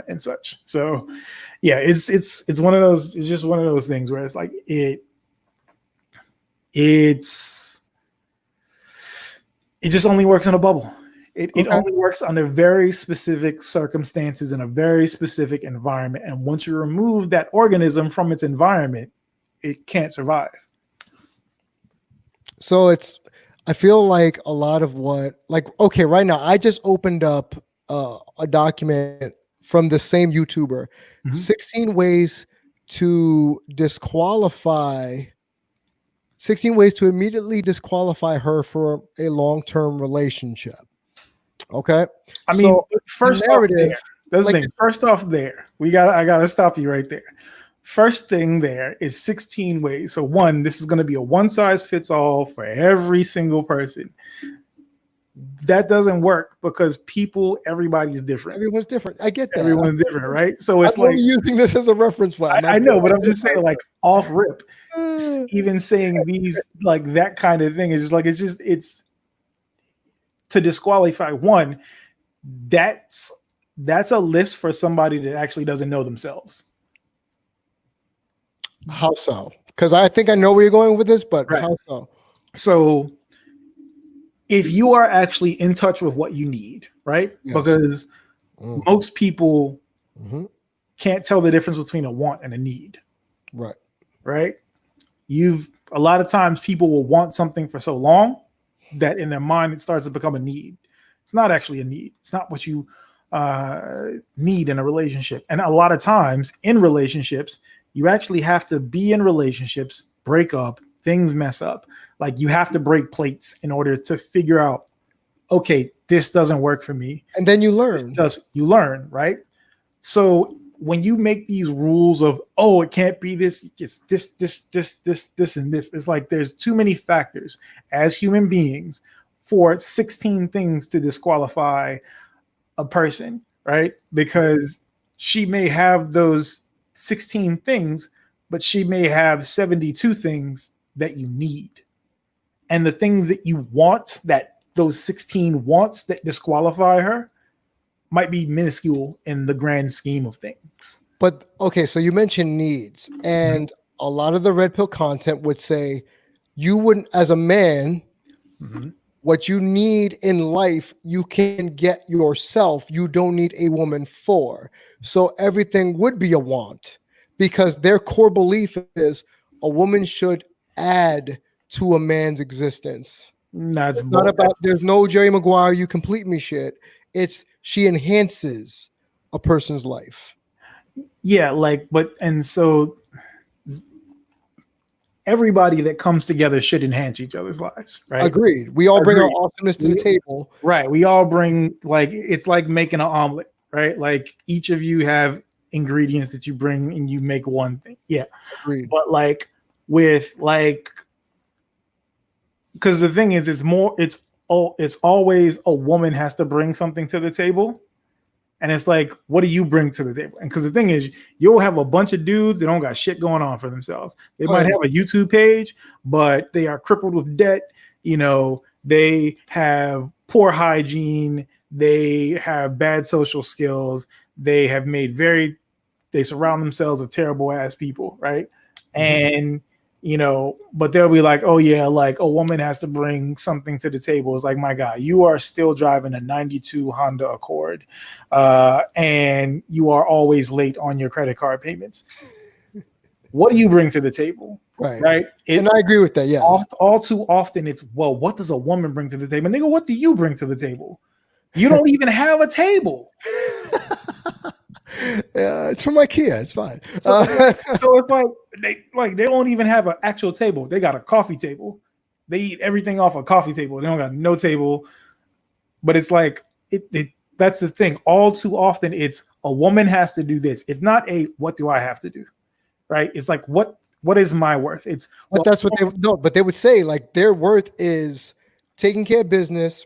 S2: and such. So yeah, it's one of those, it's just one of those things where it's like it just only works in a bubble. It only works under very specific circumstances in a very specific environment. And once you remove that organism from its environment, it can't survive.
S1: So I feel like a lot of okay, right now, I just opened up a document from the same YouTuber, 16 ways to disqualify 16 ways to immediately disqualify her for a long-term relationship. Okay.
S2: I mean, so, first off there, I gotta stop you right there. First thing there is 16 ways. So one, this is going to be a one size fits all for every single person. That doesn't work because everybody's different.
S1: Everyone's different. I get that.
S2: Everyone's different, right? So it's
S1: I'm using this as a reference point.
S2: I know, but I'm just saying, like, off rip, even saying these, like, that kind of thing is just like, it's to disqualify one. That's a list for somebody that actually doesn't know themselves.
S1: How so? Because I think I know where you're going with this, but how so?
S2: So if you are actually in touch with what you need, right? Yes. Because most people can't tell the difference between a want and a need.
S1: Right.
S2: Right. A lot of times people will want something for so long that in their mind it starts to become a need. It's not actually a need. It's not what you need in a relationship. And a lot of times in relationships, you actually have to be in relationships, break up, things mess up. Like you have to break plates in order to figure out, okay, this doesn't work for me.
S1: And then you learn.
S2: You learn, right? So when you make these rules of, oh, it can't be this, it's this, and this, it's like there's too many factors as human beings for 16 things to disqualify a person, right? Because she may have those 16 things, but she may have 72 things that you need. And the things that you want, that those 16 wants that disqualify her, might be minuscule in the grand scheme of things.
S1: But okay, so you mentioned needs, and a lot of the red pill content would say you wouldn't, as a man, what you need in life, you can get yourself. You don't need a woman for. So everything would be a want because their core belief is a woman should add to a man's existence.
S2: That's
S1: not about, there's no Jerry Maguire, you complete me shit. It's she enhances a person's life.
S2: Yeah, so everybody that comes together should enhance each other's lives, right?
S1: Agreed. We all bring our awesomeness to the table.
S2: Right. We all bring, like, it's like making an omelet, right? Like each of you have ingredients that you bring and you make one thing. Yeah.
S1: Agreed.
S2: But like with like, because the thing is, it's always a woman has to bring something to the table. And it's like, what do you bring to the table? And because the thing is, you'll have a bunch of dudes that don't got shit going on for themselves. They might have a YouTube page, but they are crippled with debt. You know, they have poor hygiene. They have bad social skills. They have they surround themselves with terrible ass people, right? And you know, but they'll be like, oh yeah, like a woman has to bring something to the table. It's like, my God, you are still driving a 92 Honda Accord and you are always late on your credit card payments. What do you bring to the table? Right.
S1: And I agree with that. Yeah.
S2: All too often it's, well, what does a woman bring to the table? Nigga, what do you bring to the table? You don't even have a table.
S1: Yeah, it's from IKEA. It's fine.
S2: So it's like they don't even have an actual table. They got a coffee table. They eat everything off a coffee table. They don't got no table. But it's like that's the thing. All too often, it's a woman has to do this. It's not a what do I have to do, right? It's like what is my worth? It's
S1: that's what but they would say like their worth is taking care of business,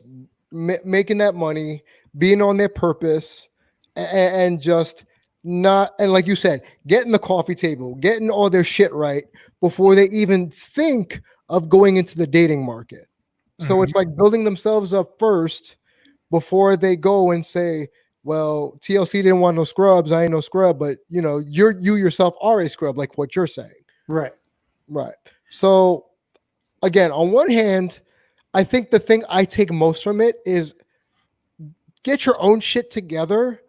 S1: making that money, being on their purpose. And just not, and like you said, getting the coffee table, getting all their shit right before they even think of going into the dating market. So it's like building themselves up first before they go and say, well, TLC didn't want no scrubs. I ain't no scrub, but you know, you yourself are a scrub, like what you're saying.
S2: Right.
S1: Right. So again, on one hand, I think the thing I take most from it is get your own shit together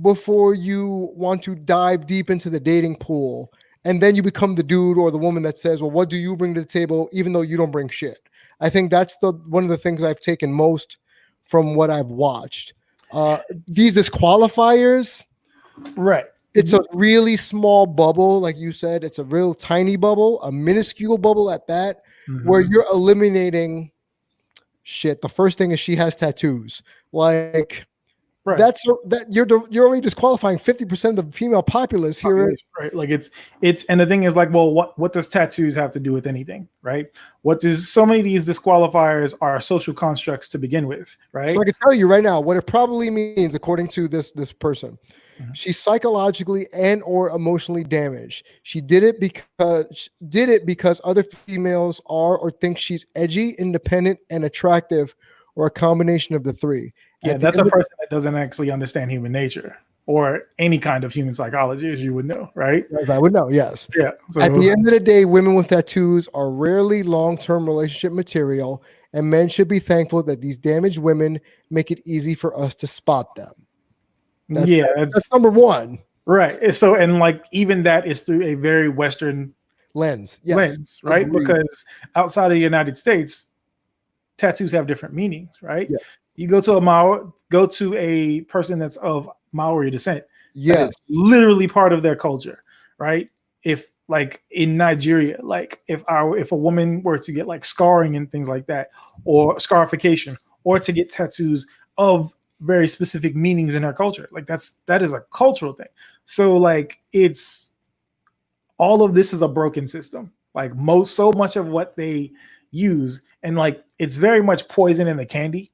S1: before you want to dive deep into the dating pool. And then you become the dude or the woman that says, well, what do you bring to the table, even though you don't bring shit? I think that's one of the things I've taken most from what I've watched. These disqualifiers,
S2: right?
S1: It's a really small bubble, like you said. It's a real tiny bubble, a minuscule bubble at that, where you're eliminating shit. The first thing is she has tattoos. Like, right. That you're only disqualifying 50% of the female populace here.
S2: Right. Like it's and the thing is like, well, what does tattoos have to do with anything, right? So many of these disqualifiers are social constructs to begin with, right?
S1: So I can tell you right now what it probably means, according to this person. She's psychologically and or emotionally damaged. She did it because other females are or think she's edgy, independent, and attractive, or a combination of the three.
S2: Yeah, that's a person that doesn't actually understand human nature or any kind of human psychology, as you would know, right?
S1: As I would know, yes.
S2: Yeah. So,
S1: at the end of the day, women with tattoos are rarely long-term relationship material, and men should be thankful that these damaged women make it easy for us to spot them. That's number one.
S2: Right. So, and like even that is through a very Western
S1: lens,
S2: right? Agreed. Because outside of the United States, tattoos have different meanings, right? Yeah. You go to a person that's of Maori descent.
S1: Yes,
S2: literally part of their culture, right? If like in Nigeria, like if a woman were to get like scarring and things like that, or scarification, or to get tattoos of very specific meanings in her culture, like that is a cultural thing. So like it's all of this is a broken system. Like so much of what they use, and like it's very much poison in the candy.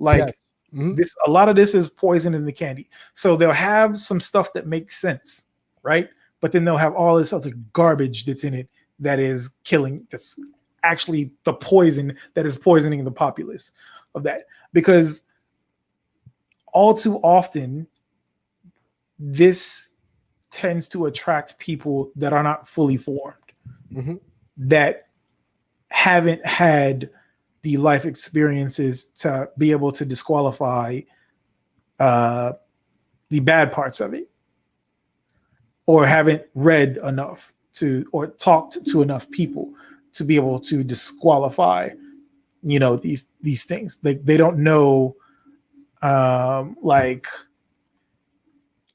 S2: Like a lot of this is poison in the candy. So they'll have some stuff that makes sense, right? But then they'll have all this other garbage that's in it that is killing. That's actually the poison that is poisoning the populace of that. Because all too often, this tends to attract people that are not fully formed, that haven't had the life experiences to be able to disqualify the bad parts of it, or haven't read enough or talked to enough people to be able to disqualify, these things. They don't know,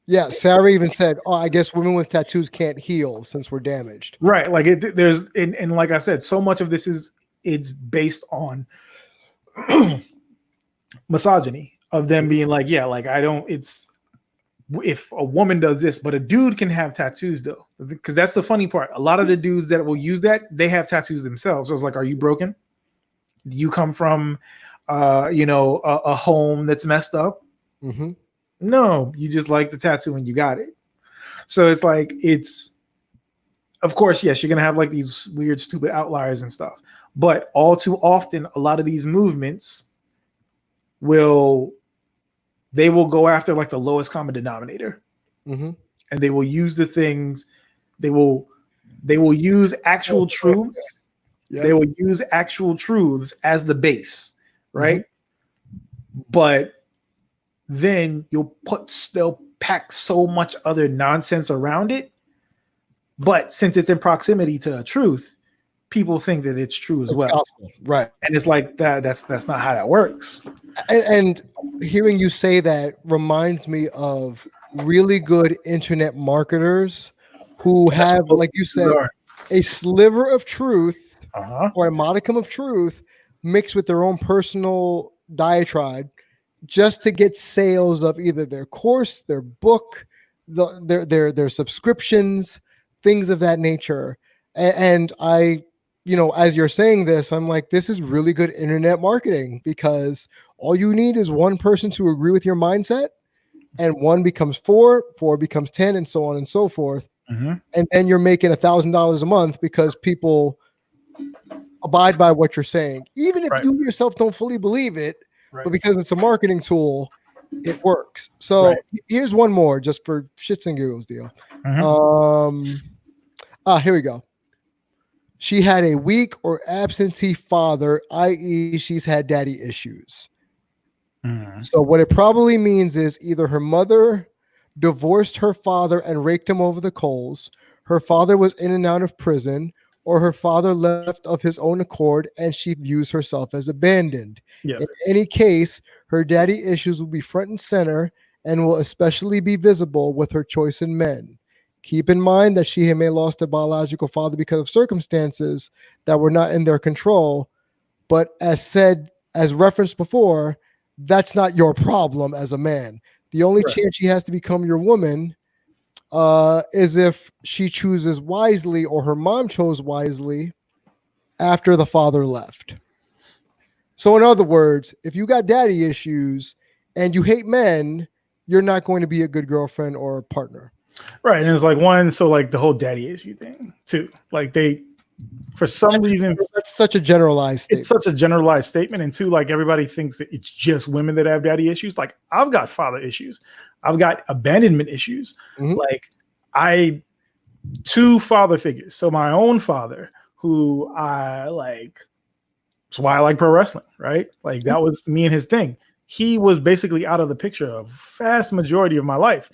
S1: Yeah, Sarah even said, "Oh, I guess women with tattoos can't heal since we're damaged."
S2: Right, like there's and like I said, so much of this it's based on misogyny of them being like, yeah, like if a woman does this, but a dude can have tattoos though, because that's the funny part. A lot of the dudes that will use that, they have tattoos themselves. So it's like, are you broken? Do you come from, a home that's messed up? No, you just like the tattoo and you got it. So it's like, of course, yes, you're gonna have like these weird, stupid outliers and stuff. But all too often, a lot of these movements will go after like the lowest common denominator, and they will use the things. They will use actual truths. Yep. They will use actual truths as the base, right? But then they'll pack so much other nonsense around it. But since it's in proximity to a truth, people think that it's true as well.
S1: Gospel, right?
S2: And it's like that's not how that works.
S1: And hearing you say that reminds me of really good internet marketers who have, like you said, a sliver of truth or a modicum of truth mixed with their own personal diatribe just to get sales of either their course, their book, their subscriptions, things of that nature. And I, as you're saying this, I'm like, this is really good internet marketing, because all you need is one person to agree with your mindset, and 1 becomes 4, 4 becomes 10, and so on and so forth. And then you're making $1,000 a month because people abide by what you're saying, even if you yourself don't fully believe it. But because it's a marketing tool, it works. So
S2: Right.
S1: here's one more just for shits and giggles deal.
S2: Mhm.
S1: Here we go. She had a weak or absentee father, i.e., she's had daddy issues.
S2: Mhm.
S1: So what it probably means is either her mother divorced her father and raked him over the coals, her father was in and out of prison, or her father left of his own accord and she views herself as abandoned.
S2: Yeah.
S1: In any case, her daddy issues will be front and center and will especially be visible with her choice in men. Keep in mind that she may have lost a biological father because of circumstances that were not in their control, but as referenced before, that's not your problem as a man. The only
S2: Right.
S1: chance she has to become your woman is if she chooses wisely or her mom chose wisely after the father left. So, in other words, if you got daddy issues and you hate men, you're not going to be a good girlfriend or partner.
S2: Right. And it's like one, so like the whole daddy issue thing too. Like they, for some reason,
S1: That's such a generalized
S2: it's
S1: statement.
S2: such a generalized statement. And two, like everybody thinks that it's just women that have daddy issues. Like I've got father issues. I've got abandonment issues.
S1: Mhm.
S2: Like I, two father figures. So my own father, who I like, that's why I like pro wrestling, right? Like that was me and his thing. He was basically out of the picture a vast majority of my life.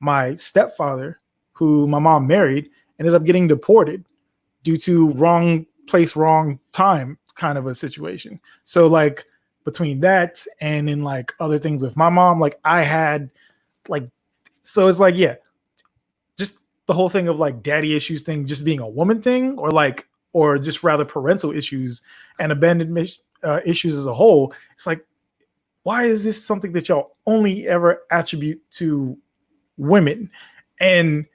S2: My stepfather, who my mom married, ended up getting deported due to wrong place, wrong time kind of a situation. So like between that and then like other things with my mom, like I had like, so it's like, yeah, just the whole thing of like daddy issues thing, just being a woman thing, or like, or just rather parental issues and abandonment issues as a whole. It's like, why is this something that y'all only ever attribute to women? And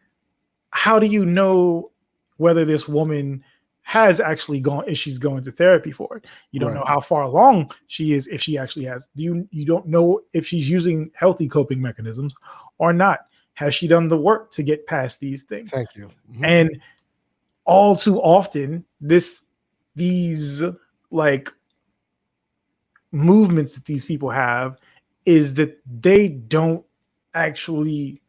S2: how do you know whether this woman has actually gone, if she's going to therapy for it? You don't know how far along she is, if she actually has. You don't know if she's using healthy coping mechanisms or not. Has she done the work to get past these things?
S1: Thank you. Mhm.
S2: And all too often, these like movements that these people have is that they don't actually,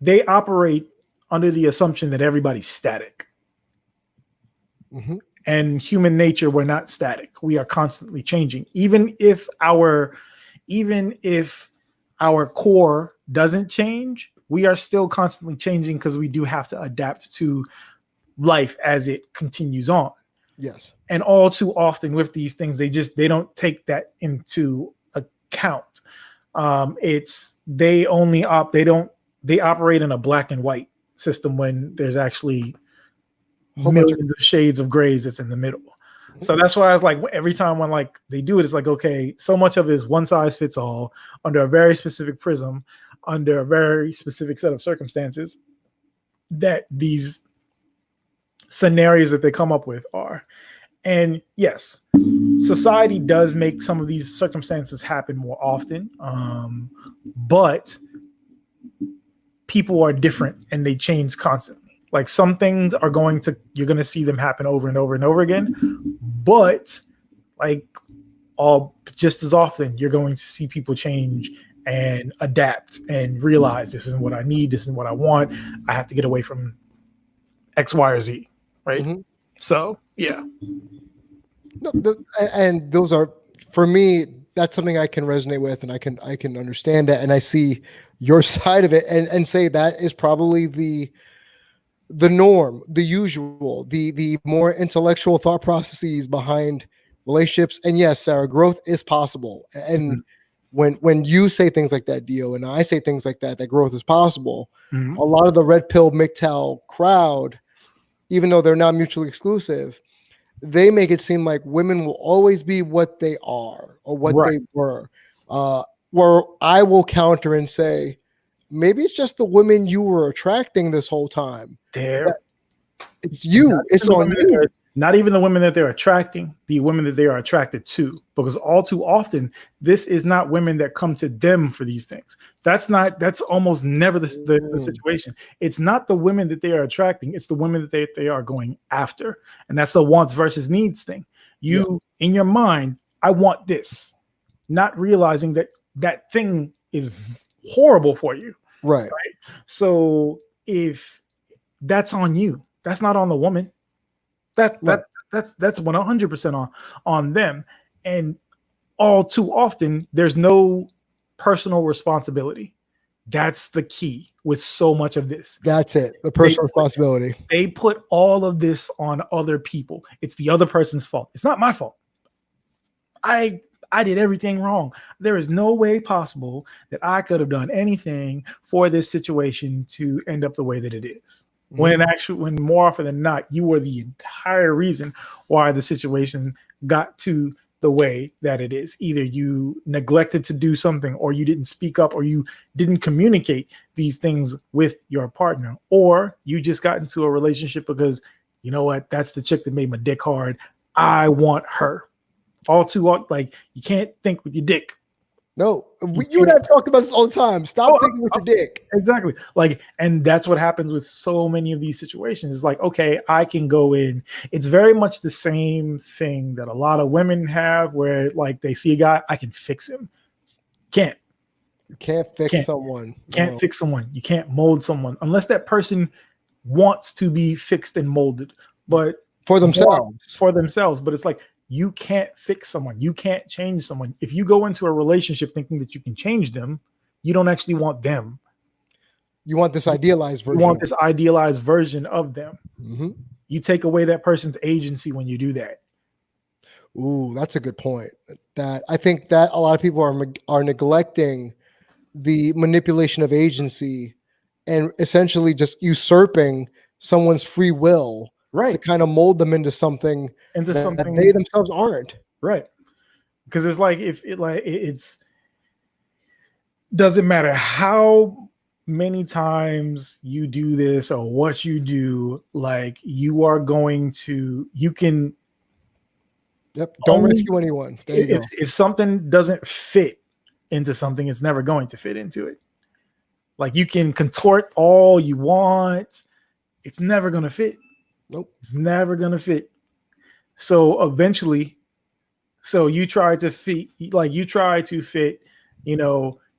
S2: they operate under the assumption that everybody's static.
S1: Mhm.
S2: And human nature, we're not static. We are constantly changing. Even if our core doesn't change, we are still constantly changing because we do have to adapt to life as it continues on.
S1: Yes.
S2: And all too often with these things, they don't take that into account. They operate in a black and white system when there's actually millions of shades of grays that's in the middle. So that's why I was like, every time when like they do it, it's like, okay, so much of it is one size fits all under a very specific prism, under a very specific set of circumstances that these scenarios that they come up with are. And yes, society does make some of these circumstances happen more often, but people are different and they change constantly. Like some things are you're going to see them happen over and over and over again, but like just as often, you're going to see people change and adapt and realize this isn't what I need, this isn't what I want. I have to get away from X, Y, or Z, right?
S1: Mm-hmm.
S2: So yeah.
S1: No, and those are, for me, that's something I can resonate with, and I can understand that, and I see your side of it, and say that is probably the norm, the usual, the more intellectual thought processes behind relationships. And yes, Sarah, growth is possible. And when you say things like that, Dio, and I say things like that growth is possible, a lot of the red pill MGTOW crowd, even though they're not mutually exclusive, they make it seem like women will always be what they are or what they were. Where I will counter and say, maybe it's just the women you were attracting this whole time. It's you. It's on you.
S2: Not even the women that they're attracting, the women that they are attracted to. Because all too often, this is not women that come to them for these things. That's almost never the situation. It's not the women that they are attracting. It's the women that they are going after. And that's the wants versus needs thing. In your mind, I want this. not realizing that that thing is horrible for you.
S1: Right.
S2: So if that's on you, that's not on the woman. That's 100% on them. And all too often, there's no personal responsibility. That's the key with so much of this.
S1: That's it. The personal responsibility.
S2: They put all of this on other people. It's the other person's fault. It's not my fault. I did everything wrong. There is no way possible that I could have done anything for this situation to end up the way that it is. Mm-hmm. When more often than not, you were the entire reason why the situation got to the way that it is. Either you neglected to do something, or you didn't speak up, or you didn't communicate these things with your partner, or you just got into a relationship because, you know what, that's the chick that made my dick hard. I want her. All too often, like, you can't think with your dick.
S1: No, you and I talk about this all the time. Stop thinking with your dick.
S2: Exactly. Like, and that's what happens with so many of these situations. It's like, okay, I can go in. It's very much the same thing that a lot of women have, where like they see a guy, I can fix him. You can't fix someone. Can't fix someone. You can't mold someone unless that person wants to be fixed and molded. But
S1: for themselves.
S2: But it's like, you can't fix someone. You can't change someone. If you go into a relationship thinking that you can change them, you don't actually want them.
S1: You want this idealized version.
S2: You want this idealized version of them.
S1: Mm-hmm.
S2: You take away that person's agency when you do that.
S1: Ooh, that's a good point. That I think that a lot of people are neglecting the manipulation of agency and essentially just usurping someone's free will. Right. To kind of mold them into something that they themselves aren't.
S2: Right. Because it's like, it's doesn't matter how many times you do this or what you do, like, you are going to, you can.
S1: Yep. Don't rescue anyone.
S2: If something doesn't fit into something, it's never going to fit into it. Like, you can contort all you want. It's never going to fit.
S1: Nope.
S2: It's never going to fit. So eventually, you try to fit,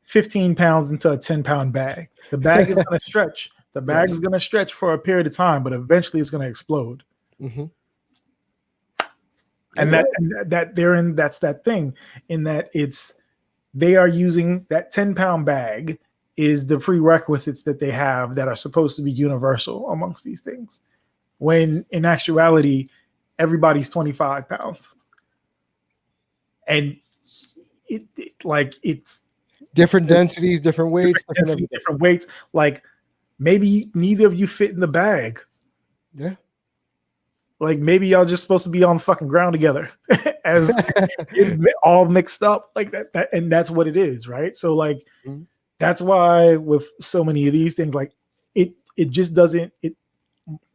S2: 15 pounds into a 10-pound bag. The bag is going to stretch. The bag is going to stretch for a period of time, but eventually it's going to explode.
S1: Mm-hmm.
S2: And that's that thing in that they are using that 10-pound bag is the prerequisites that they have that are supposed to be universal amongst these things. When in actuality, everybody's 25 pounds. And it's
S1: different densities, different weights,
S2: different weights. Like, maybe neither of you fit in the bag.
S1: Yeah.
S2: Like, maybe y'all just supposed to be on the fucking ground together as all mixed up like that. And that's what it is. Right. So like, that's why with so many of these things, like it just doesn't,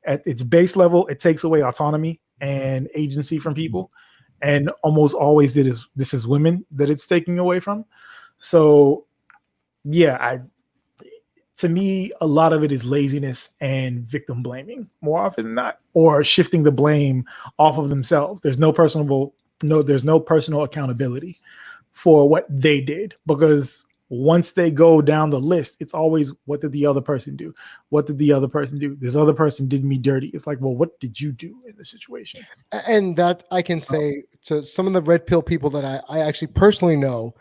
S2: at its base level, it takes away autonomy and agency from people. And almost always this is women that it's taking away from. So yeah, to me, a lot of it is laziness and victim blaming more often than not, or shifting the blame off of themselves. There's no personal accountability for what they did, because once they go down the list, it's always, what did the other person do? What did the other person do? This other person did me dirty. It's like, well, what did you do in the situation?
S1: And that I can say to some of the red pill people that I actually personally know,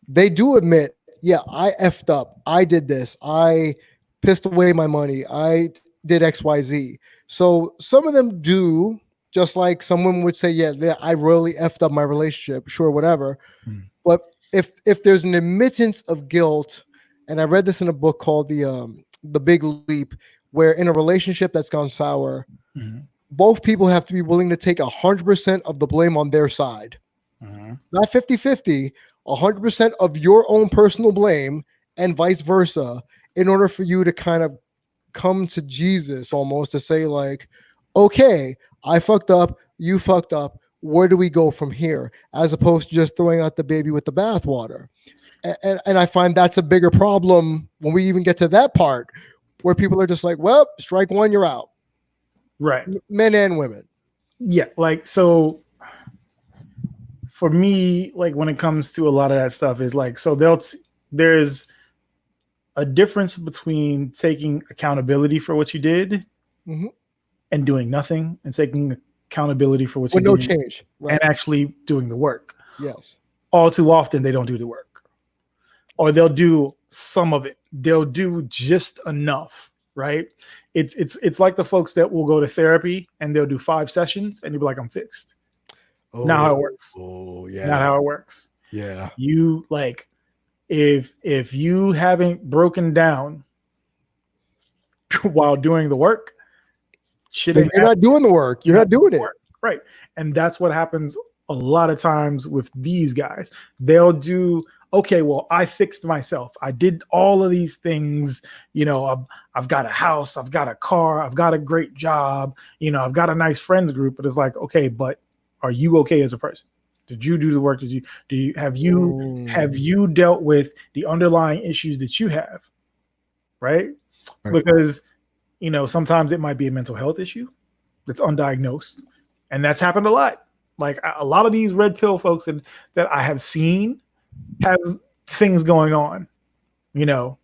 S1: they do admit, yeah, I effed up. I did this. I pissed away my money. I did XYZ. So some of them do, just like someone would say, yeah, I really effed up my relationship. Sure, whatever. But if there's an admittance of guilt, and I read this in a book called The Big Leap, where in a relationship that's gone sour, both people have to be willing to take 100% of the blame on their side. Not 50-50, 100% of your own personal blame, and vice versa, in order for you to kind of come to Jesus almost, to say like, okay, I fucked up, you fucked up, where do we go from here? As opposed to just throwing out the baby with the bathwater. And I find that's a bigger problem when we even get to that part, where people are just like, well, strike one, you're out.
S2: Right.
S1: Men and women.
S2: Yeah. Like, so for me, like when it comes to a lot of that stuff, is like, so there's a difference between taking accountability for what you did and doing nothing, and taking accountability for what you
S1: no
S2: did
S1: change, right,
S2: and actually doing the work.
S1: Yes.
S2: All too often they don't do the work, or they'll do some of it. They'll do just enough, right? It's like the folks that will go to therapy and they'll do 5 sessions and you'll be like, I'm fixed. Not how it works.
S1: Oh yeah.
S2: Not how it works.
S1: Yeah.
S2: You like, if you haven't broken down while doing the work, shit ain't
S1: you're not doing the work. You're not doing it.
S2: Right. And that's what happens a lot of times with these guys. They'll do, okay, well, I fixed myself. I did all of these things. You know, I've got a house, I've got a car, I've got a great job, you know, I've got a nice friends group. But it's like, okay, but are you okay as a person? Did you do the work? Have you dealt with the underlying issues that you have? Right? Because, you know, sometimes it might be a mental health issue that's undiagnosed. And that's happened a lot. Like a lot of these red pill folks that I have seen have things going on, you know,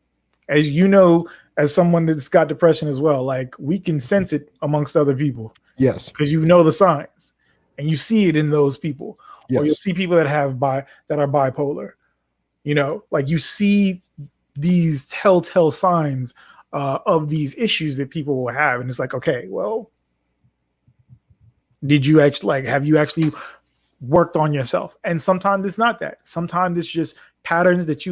S2: as someone that's got depression as well, like we can sense it amongst other people.
S1: Yes.
S2: Because you know the signs and you see it in those people.
S1: Yes.
S2: Or you'll see people that that are bipolar, you know, like you see these telltale signs of these issues that people will have. And it's like, okay, well, have you actually worked on yourself? And sometimes it's not that. Sometimes it's just patterns that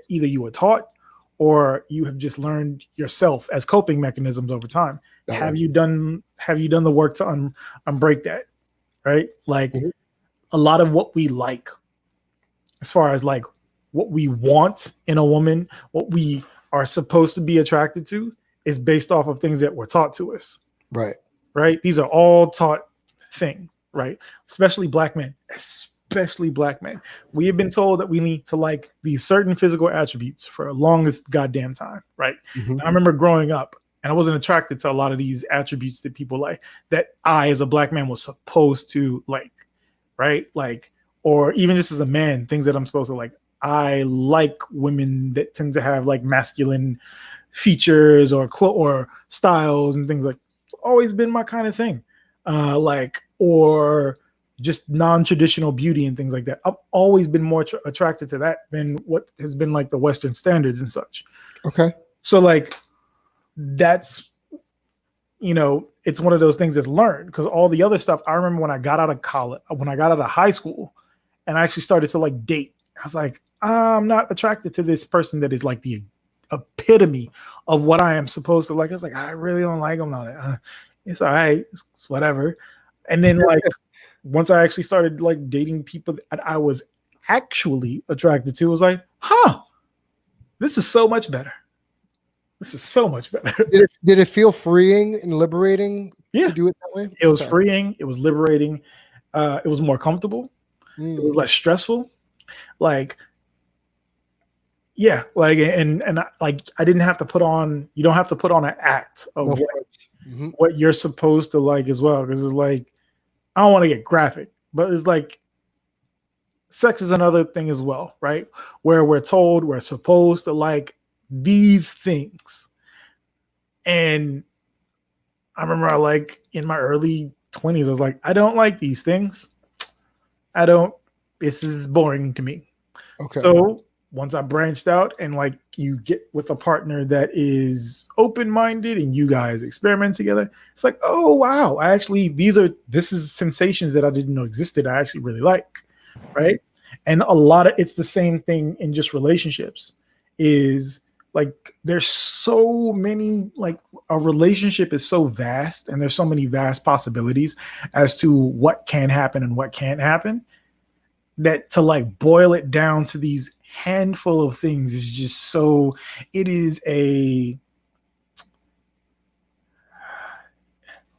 S2: either you were taught or you have just learned yourself as coping mechanisms over time. Have you done the work to unbreak that? Right? Like a lot of what we like, as far as like what we want in a woman, what we are supposed to be attracted to, is based off of things that were taught to us.
S1: Right.
S2: Right. These are all taught things, right? Especially black men. We have been told that we need to like these certain physical attributes for the longest goddamn time, right? I remember growing up and I wasn't attracted to a lot of these attributes that people like, that I as a black man was supposed to like, right? Like, or even just as a man, things that I'm supposed to like. I like women that tend to have like masculine features or styles and things like. It's always been my kind of thing, like, or just non-traditional beauty and things like that. I've always been more attracted to that than what has been like the Western standards and such.
S1: Okay.
S2: So like that's, you know, it's one of those things that's learned, because all the other stuff, I remember when I got out of college, when I got out of high school and I actually started to like date, I was like, I'm not attracted to this person that is like the epitome of what I am supposed to like. I was like, I really don't like him. It's all right, it's whatever. And then like once I actually started like dating people that I was actually attracted to, I was like, this is so much better. This is so much better.
S1: Did it feel freeing and liberating to do it that way?
S2: It was freeing. It was liberating. It was more comfortable. It was less stressful. Like, yeah, like, and like I didn't have to put on. You don't have to put on an act of what you're supposed to like as well, because it's like, I don't want to get graphic, but it's like sex is another thing as well, right? Where we're told we're supposed to like these things. And I remember like in my early 20s, I was like, I don't like these things. This is boring to me.
S1: Okay.
S2: So once I branched out and like you get with a partner that is open-minded and you guys experiment together, it's like, oh wow, this is sensations that I didn't know existed. I actually really like, right? And it's the same thing in just relationships, is like there's so many, like a relationship is so vast and there's so many vast possibilities as to what can happen and what can't happen, that to like boil it down to these handful of things is just so, it is a,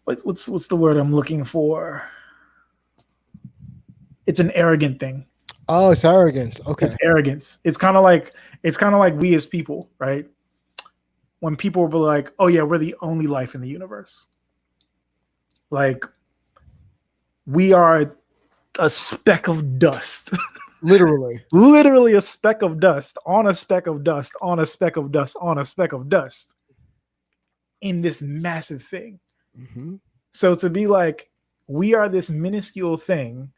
S2: what's the word I'm looking for? It's an arrogant thing.
S1: Oh, it's arrogance. Okay.
S2: It's arrogance. It's kind of like we as people, right? When people were like, oh yeah, we're the only life in the universe. Like we are a speck of dust.
S1: Literally.
S2: Literally a speck of dust on a speck of dust on a speck of dust on a speck of dust in this massive thing.
S1: Mm-hmm.
S2: So to be like, we are this minuscule thing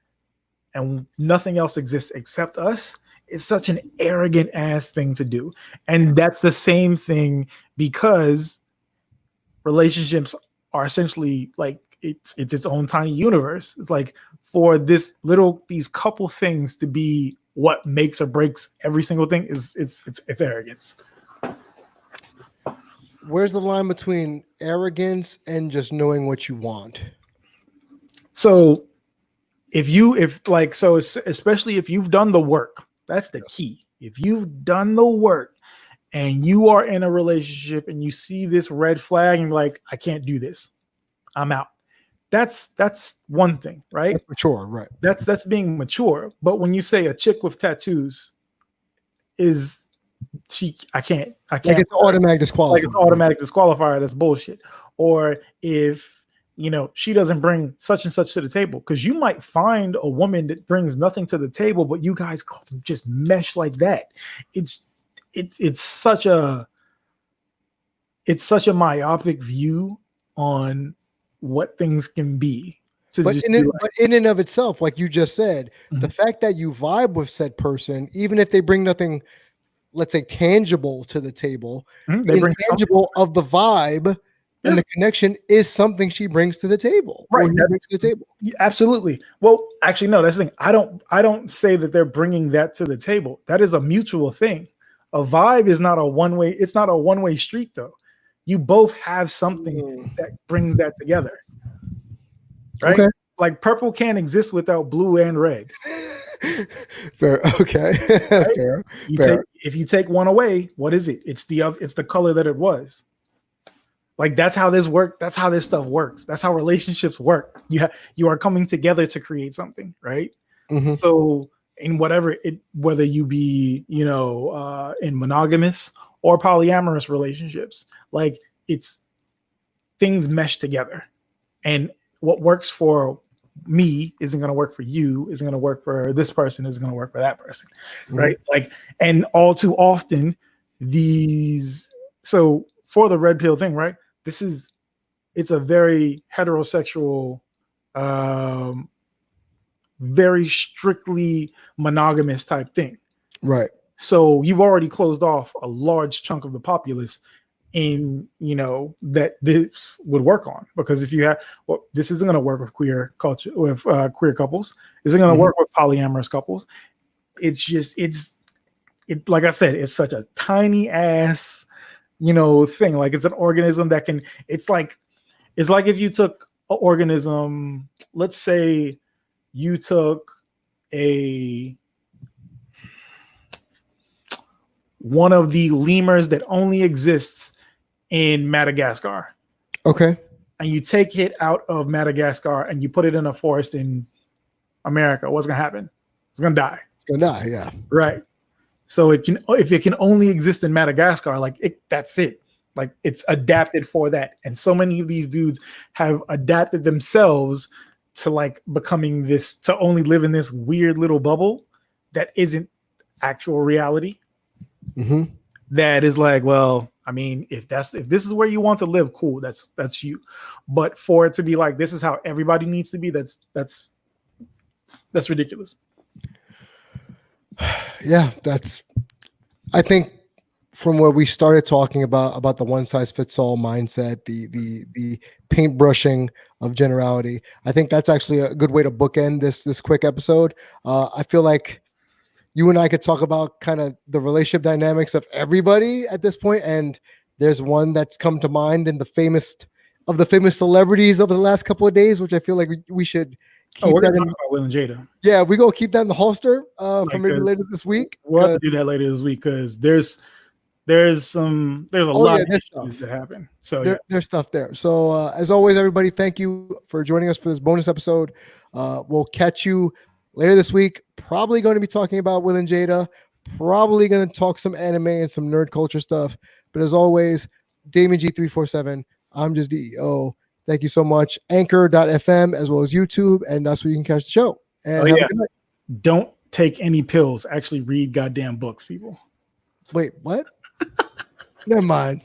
S2: and nothing else exists except us is such an arrogant ass thing to do. And that's the same thing because relationships are essentially like it's its own tiny universe. It's like for these couple things to be what makes or breaks every single thing is it's arrogance.
S1: Where's the line between arrogance and just knowing what you want?
S2: So especially if you've done the work, that's the key. If you've done the work and you are in a relationship and you see this red flag and you're like, I can't do this, I'm out. That's one thing, right?
S1: That's mature, right?
S2: That's being mature. But when you say a chick with tattoos I can't
S1: like it's automatic disqualifier.
S2: Like it's automatic disqualifier, that's bullshit. Or if she doesn't bring such and such to the table, because you might find a woman that brings nothing to the table, but you guys just mesh like that. It's such a myopic view on what things can be.
S1: But in and of itself, like you just said, the fact that you vibe with said person, even if they bring nothing, let's say, tangible to the table, the intangible of the vibe and the connection is something she brings to the table.
S2: Right.
S1: Brings to the table.
S2: Absolutely. Well, actually, no, that's the thing. I don't say that they're bringing that to the table. That is a mutual thing. A vibe is not a one-way. It's not a one-way street, though. You both have something that brings that together. Right? Okay. Like purple can't exist without blue and red.
S1: Fair. Okay. Right? Fair.
S2: If you take one away, what is it? It's the color that it was. Like that's how this works. That's how this stuff works. That's how relationships work. You are coming together to create something, right? Mm-hmm. So in whether you be in monogamous or polyamorous relationships, like it's things mesh together, and what works for me isn't going to work for you, isn't going to work for this person, isn't going to work for that person, right? Like, and all too often so for the red pill thing, right? It's a very heterosexual, very strictly monogamous type thing. Right. So you've already closed off a large chunk of the populace in that this would work on, because if you have this isn't going to work with queer culture, with queer couples, isn't going to work with polyamorous couples. It's like I said, it's such a tiny ass thing. Like it's an organism that can, it's like if you took an organism, let's say you took one of the lemurs that only exists in Madagascar. Okay. And you take it out of Madagascar and you put it in a forest in America. What's going to happen? It's going to die.
S1: It's going to die, yeah.
S2: Right. So if it can only exist in Madagascar, that's it. Like it's adapted for that. And so many of these dudes have adapted themselves to becoming this, to only live in this weird little bubble that isn't actual reality. Mm-hmm. That is like, well, I mean, if this is where you want to live, cool, that's you. But for it to be like, this is how everybody needs to be, that's ridiculous.
S1: Yeah, I think from where we started talking about the one size fits all mindset, the paintbrushing of generality, I think that's actually a good way to bookend this quick episode. I feel like you and I could talk about kind of the relationship dynamics of everybody at this point, and there's one that's come to mind in the famous celebrities over the last couple of days, which I feel like we should keep.
S2: We're gonna talk about Will and Jada.
S1: Yeah, we gonna keep that in the holster for maybe later this week.
S2: We'll have to do that later this week because there's a lot of issues that happen. So
S1: there's stuff there. So as always, everybody, thank you for joining us for this bonus episode. We'll catch you later this week. Probably going to be talking about Will and Jada. Probably going to talk some anime and some nerd culture stuff. But as always, Damien G347. I'm just DEO. Thank you so much. Anchor.fm as well as YouTube, and that's where you can catch the show. And
S2: yeah. Don't take any pills. Actually read goddamn books, people.
S1: Wait, what? Never mind.